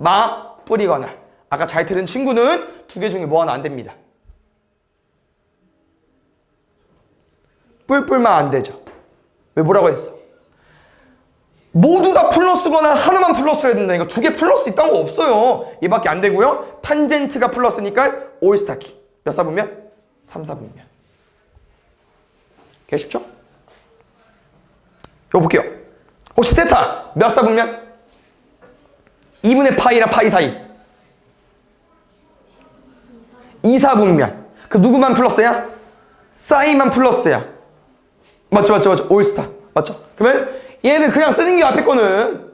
뿌리거나. 아까 잘 들은 친구는 두 개 중에 뭐 하나 안 됩니다. 뿔뿔만 안 되죠. 왜 뭐라고 했어? 모두 다 플러스거나 하나만 플러스여야 된다니까. 두 개 플러스 있다는 거 없어요. 얘밖에 안 되고요. 탄젠트가 플러스니까 올스타키. 몇 사분면? 3사분면. 개 쉽죠? 이거 볼게요. 혹시 세타 몇 사분면? 2분의 파이랑 파이 사이. 2사분면. 그 누구만 플러스야? 사인만 플러스야. 맞죠. 올스타. 맞죠? 그러면 얘는 그냥 쓰는 게 앞에 거는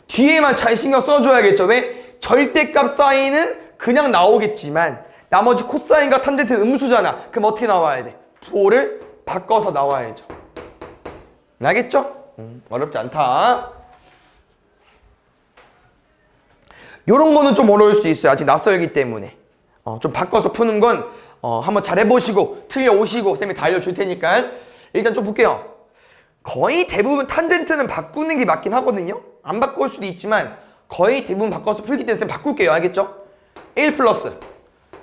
뒤에만 잘 신경 써줘야겠죠. 왜? 절대값 사인은 그냥 나오겠지만 나머지 코사인과 탄젠트는 음수잖아. 그럼 어떻게 나와야 돼? 부호를 바꿔서 나와야죠. 알겠죠? 어렵지 않다. 요런 거는 좀 어려울 수 있어요. 아직 낯설기 때문에. 좀 바꿔서 푸는 건 한번 잘 해보시고 틀려오시고 쌤이 다 알려줄 테니까 일단 좀 볼게요. 거의 대부분 탄젠트는 바꾸는 게 맞긴 하거든요. 안 바꿀 수도 있지만 거의 대부분 바꿔서 풀기 때문에 쌤 바꿀게요. 알겠죠? 1 플러스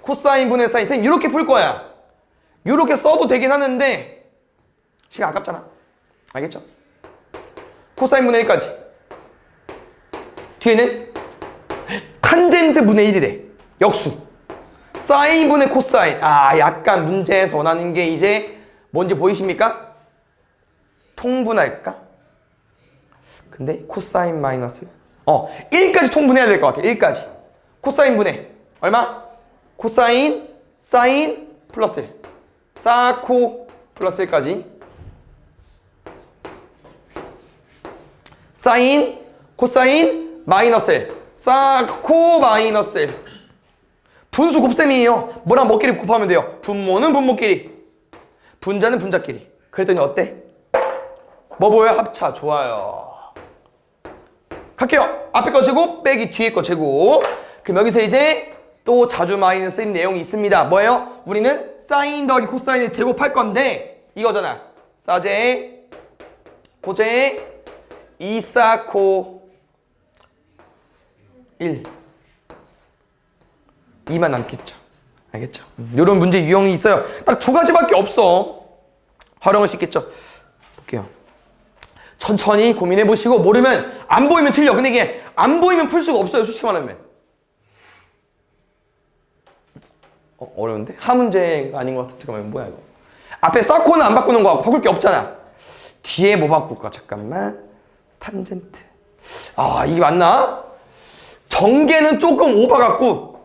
코사인 분의 사인. 쌤 이렇게 풀 거야. 이렇게 써도 되긴 하는데 시간 아깝잖아. 알겠죠? 코사인 분의 1까지. 뒤에는 탄젠트 분의 1이래. 역수. 사인 분의 코사인. 약간 문제에서 원하는 게 이제 뭔지 보이십니까? 통분할까? 근데 코사인 마이너스 1까지 통분해야 될 것 같아. 1까지. 코사인 분의 얼마? 코사인 사인 플러스 1. 사코 플러스 1까지. 사인 코사인 마이너스 1. 사코 마이너스 1. 분수 곱셈이에요. 뭐랑 뭐끼리 곱하면 돼요? 분모는 분모끼리, 분자는 분자끼리. 그랬더니 어때? 뭐 보여요? 합차. 좋아요. 갈게요. 앞에 거 제곱 빼기 뒤에 거 제곱. 그럼 여기서 이제 또 자주 많이 쓰인 내용이 있습니다. 뭐예요? 우리는 사인 더하기 코사인을 제곱할 건데 이거잖아. 사제 코제 2사코 1 2만 남겠죠. 알겠죠? 이런 문제 유형이 있어요. 딱 두 가지밖에 없어. 활용할 수 있겠죠? 볼게요. 천천히 고민해보시고 모르면 안 보이면 틀려. 근데 이게 안 보이면 풀 수가 없어요. 솔직히 말하면. 어려운데? 하 문제가 아닌 것 같아. 잠깐만 뭐야 이거. 앞에 사코는 안 바꾸는 거하고 바꿀 게 없잖아. 뒤에 뭐 바꿀까? 잠깐만. 탄젠트. 이게 맞나? 전개는 조금 오바 같고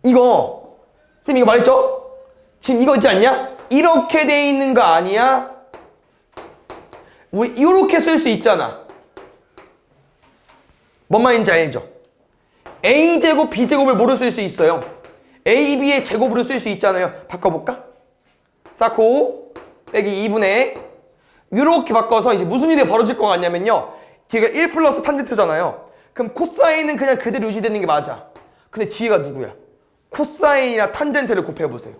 이거 쌤 이거 말했죠? 지금 이거 있지 않냐? 이렇게 돼 있는 거 아니야? 우리 이렇게 쓸 수 있잖아. 뭔 말인지 알죠? A제곱 B제곱을 뭐로 쓸 수 있어요? A, B의 제곱으로 쓸 수 있잖아요. 바꿔볼까? 사코 빼기 2분의 이렇게 바꿔서 이제 무슨 일이 벌어질 것 같냐면요. 뒤가 1 플러스 탄젠트잖아요. 그럼 코사인은 그냥 그대로 유지되는 게 맞아. 근데 뒤에가 누구야? 코사인이랑 탄젠트를 곱해보세요.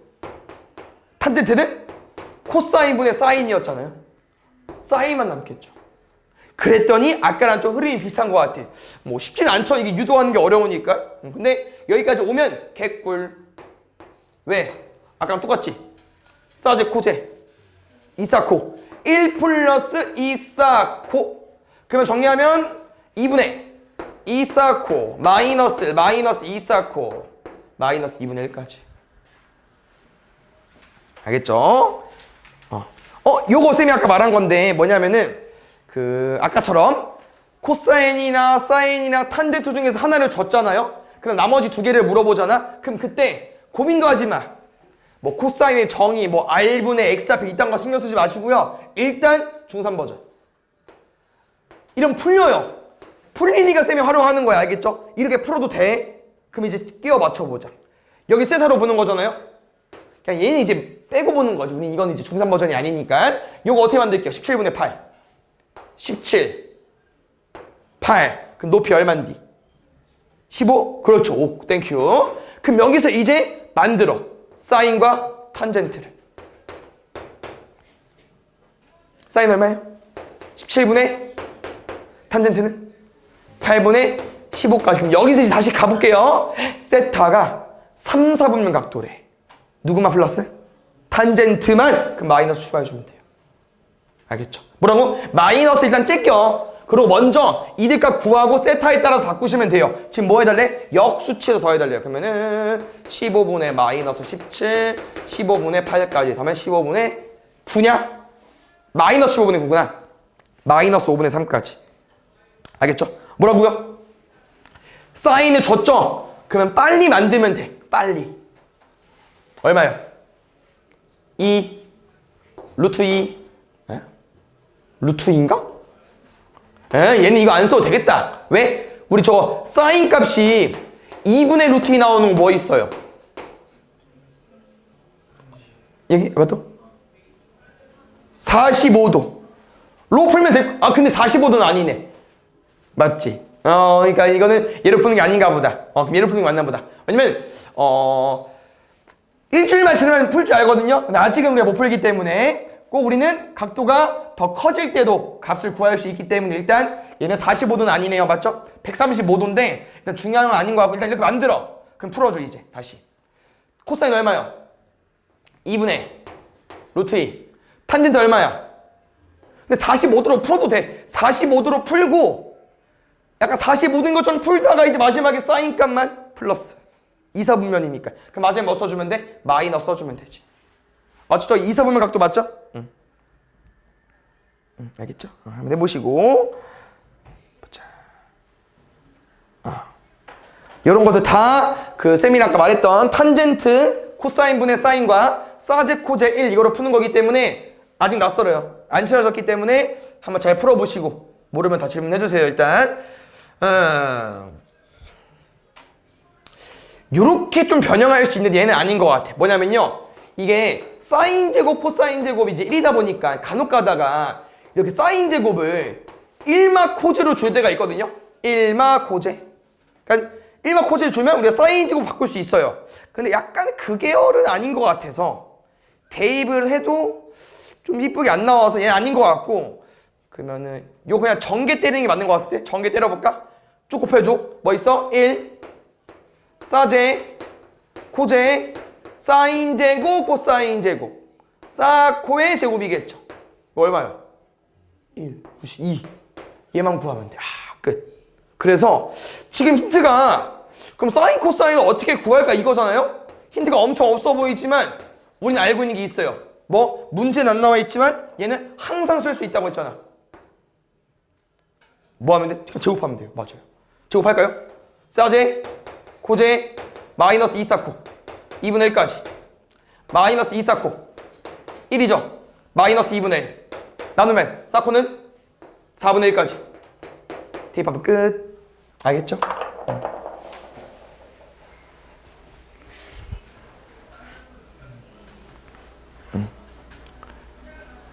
탄젠트는 코사인분의 사인이었잖아요. 사인만 남겠죠. 그랬더니 아까랑 좀 흐름이 비슷한 것 같아. 뭐 쉽진 않죠. 이게 유도하는 게 어려우니까. 근데 여기까지 오면 개꿀. 왜? 아까랑 똑같지? 사제 코제 2사코 1 플러스 2사코. 그러면 정리하면 2분의 2사코 마이너스 1 마이너스 2사코 마이너스 2분의 1까지. 알겠죠? 요거 쌤이 아까 말한 건데 뭐냐면은 아까처럼 코사인이나 사인이나 탄젠트 중에서 하나를 줬잖아요. 그럼 나머지 두 개를 물어보잖아. 그럼 그때 고민도 하지 마. 뭐 코사인의 정의, 뭐 R분의 X 앞에 이딴 거 신경 쓰지 마시고요. 일단 중3 버전. 이러면 풀려요. 풀리니까 쌤이 활용하는 거야. 알겠죠? 이렇게 풀어도 돼. 그럼 이제 끼워 맞춰보자. 여기 세타로 보는 거잖아요. 그냥 얘는 이제 빼고 보는 거지. 우리 이건 이제 중3 버전이 아니니까. 요거 어떻게 만들게요? 17분의 8. 17. 8. 그럼 높이 얼만디? 15? 그렇죠. 5. 땡큐. 그럼 여기서 이제 만들어. 사인과 탄젠트를. 사인 얼마예요? 17분의 탄젠트는 8분의 15까지. 그럼 여기서 이제 다시 가볼게요. 세타가 3, 4분면 각도래. 누구만 플러스? 탄젠트만. 그럼 마이너스 추가해주면 돼요. 알겠죠? 뭐라고? 마이너스 일단 째껴. 그리고 먼저 이들값 구하고 세타에 따라서 바꾸시면 돼요. 지금 뭐 해달래? 역수치에서 더해달래요. 그러면은 15분의 마이너스 17, 15분의 8까지 더하면 15분의 9냐? 마이너스 15분의 9구나. 마이너스 5분의 3까지. 알겠죠? 뭐라고요? 사인을 줬죠? 그러면 빨리 만들면 돼. 빨리. 얼마요? 2 루트 2 루트 2인가? 얘는 이거 안 써도 되겠다. 왜? 우리 저거 사인 값이 2분의 루트 2 나오는 거 뭐 있어요? 여기 맞죠? 45도. 로 풀면 될. 아 근데 45도는 아니네. 맞지? 그러니까 이거는 얘로 푸는 게 아닌가 보다. 그럼 얘로 푸는 게 맞나 보다. 왜냐면 일주일만 지나면 풀 줄 알거든요. 근데 아직은 우리가 못 풀기 때문에 꼭 우리는 각도가 더 커질 때도 값을 구할 수 있기 때문에 일단 얘는 45도는 아니네요. 맞죠? 135도인데 일단 중요한 건 아닌 것 같고 일단 이렇게 만들어. 그럼 풀어줘 이제 다시. 코사인 얼마요? 2분의 루트 2. 탄젠트 얼마야? 근데 45도로 풀어도 돼. 45도로 풀고 약간 45도인 것처럼 풀다가 이제 마지막에 사인 값만 플러스. 2, 4분면이니까. 그럼 마지막에 뭐 써주면 돼? 마이너스 써주면 되지. 맞죠? 2, 4분면 각도 맞죠? 응. 알겠죠? 한번 해보시고. 보자. 이런 것들 다 그 쌤이 아까 말했던 탄젠트, 코사인 분의 사인과 사제 코제 1 이거로 푸는 거기 때문에 아직 낯설어요. 안 친해졌기 때문에 한번 잘 풀어보시고 모르면 다 질문해주세요. 일단 요렇게 좀 변형할 수 있는 얘는 아닌 것 같아. 뭐냐면요, 이게 사인 제곱, 코사인 제곱이 이제 1이다 보니까 간혹 가다가 이렇게 사인 제곱을 1마 코제로 줄 때가 있거든요. 1마 코제. 그러니까 1마 코제 주면 우리가 사인 제곱 바꿀 수 있어요. 근데 약간 그 계열은 아닌 것 같아서 대입을 해도 좀 이쁘게 안 나와서 얘는 아닌 것 같고, 그러면은 요 그냥 전개 때리는 게 맞는 것 같은데? 전개 때려볼까? 쭉 곱해줘. 뭐 있어? 1 사제 코제 사인 제곱 코사인 제곱 사코의 제곱이겠죠. 이거 얼마요? 1 2 얘만 구하면 돼. 끝. 그래서 지금 힌트가 그럼 사인 코사인을 어떻게 구할까 이거잖아요. 힌트가 엄청 없어 보이지만 우리는 알고 있는 게 있어요. 뭐? 문제는 안 나와 있지만 얘는 항상 쓸 수 있다고 했잖아. 뭐 하면 돼? 그냥 제곱하면 돼요. 맞아요. 제곱할까요? 사제 코제 마이너스 2사코 2분의 1까지 마이너스 2사코 1이죠. 마이너스 2분의 1 나누면 사코는 4분의 1까지 대입하면 끝. 알겠죠?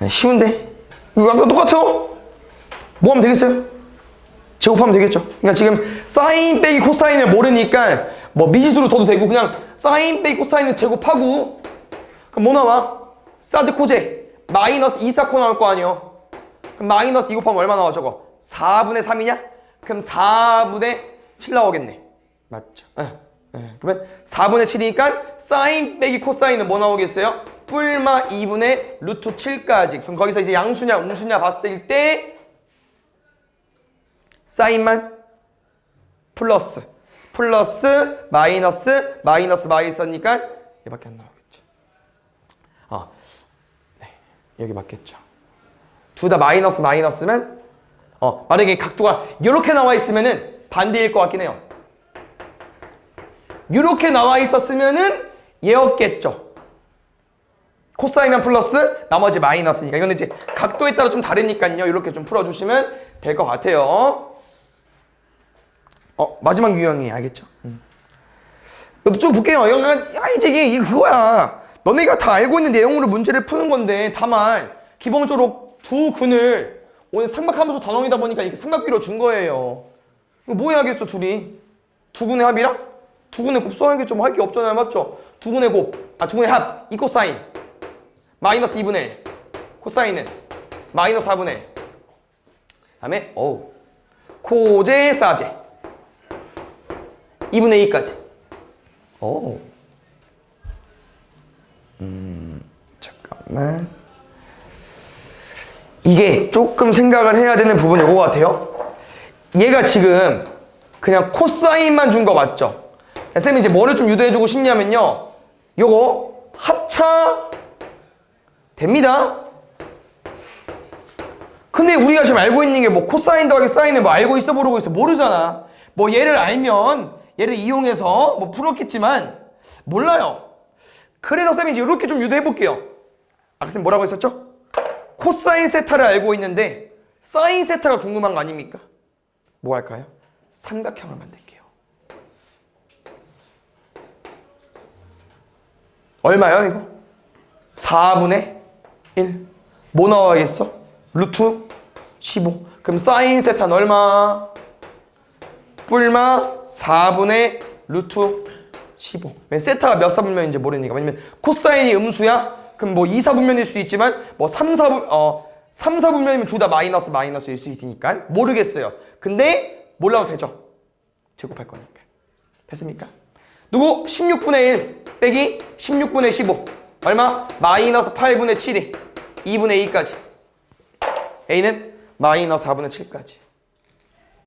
쉬운데? 이거 아까 똑같아요? 뭐 하면 되겠어요? 제곱하면 되겠죠? 그러니까 지금 사인 빼기 코사인을 모르니까 뭐 미지수로 둬도 되고 그냥 사인 빼기 코사인을 제곱하고 그럼 뭐 나와? 사제 코제 마이너스 2사코 나올 거 아니에요. 그럼 마이너스 2 곱하면 얼마 나와 저거? 4분의 3이냐? 그럼 4분의 7 나오겠네. 맞죠? 그러면 4분의 7이니까 사인 빼기 코사인은 뭐 나오겠어요? 뿔마 2분의 루트 7까지. 그럼 거기서 이제 양수냐 음수냐 봤을 때 사인만 플러스 마이너스 마이너스니까 얘밖에 안 나오겠죠. 네, 여기 맞겠죠. 둘 다 마이너스면 만약에 각도가 이렇게 나와 있으면은 반대일 것 같긴 해요. 이렇게 나와 있었으면은 얘였겠죠. 코사인만 플러스 나머지 마이너스니까. 이거는 이제 각도에 따라 좀 다르니까요. 이렇게 좀 풀어주시면 될 것 같아요. 마지막 유형이 알겠죠? 이것도 쭉 볼게요. 이제 이게 그거야. 너네가 다 알고 있는 내용으로 문제를 푸는 건데, 다만 기본적으로 두 근을 오늘 삼각함수 단원이다 보니까 이렇게 삼각비로 준 거예요. 뭐 해야겠어 둘이? 두 근의 합이랑 두 근의 곱 써야겠죠. 뭐 할 게 없잖아요. 맞죠? 두 근의 합, 이 코사인 마이너스 2분의 1 코사인은 마이너스 4분의 1. 다음에 코제 사제 2분의 2까지. 잠깐만. 이게 조금 생각을 해야 되는 부분이 이거 같아요. 얘가 지금 그냥 코사인만 준 거 맞죠? 쌤이 이제 뭐를 좀 유도해주고 싶냐면요, 요거 합차 됩니다. 근데 우리가 지금 알고 있는 게 뭐 코사인 더하기 사인을 뭐 알고 있어 모르고 있어 모르잖아. 뭐 얘를 알면 얘를 이용해서 뭐 풀었겠지만 몰라요. 그래서 쌤이 이제 이렇게 좀 유도해 볼게요. 아까 쌤 뭐라고 했었죠? 코사인 세타를 알고 있는데 사인 세타가 궁금한 거 아닙니까? 뭐 할까요? 삼각형을 만들게요. 얼마요 이거? 4분의 1. 뭐 나와야겠어? 루트 15. 그럼 사인 세타는 얼마? 뿔마 4분의 루트 15. 왜 세타가 몇 사분면인지 모르니까. 왜냐면 코사인이 음수야? 그럼 뭐 2, 4분면일 수도 있지만 뭐 3, 4분면이면 둘 다 마이너스일 수 있으니까 모르겠어요. 근데 몰라도 되죠. 제곱할 거니까. 됐습니까? 누구? 16분의 1 빼기 16분의 15. 얼마? 마이너스 8분의 7이 2분의 2까지. A는 마이너스 4분의 7까지.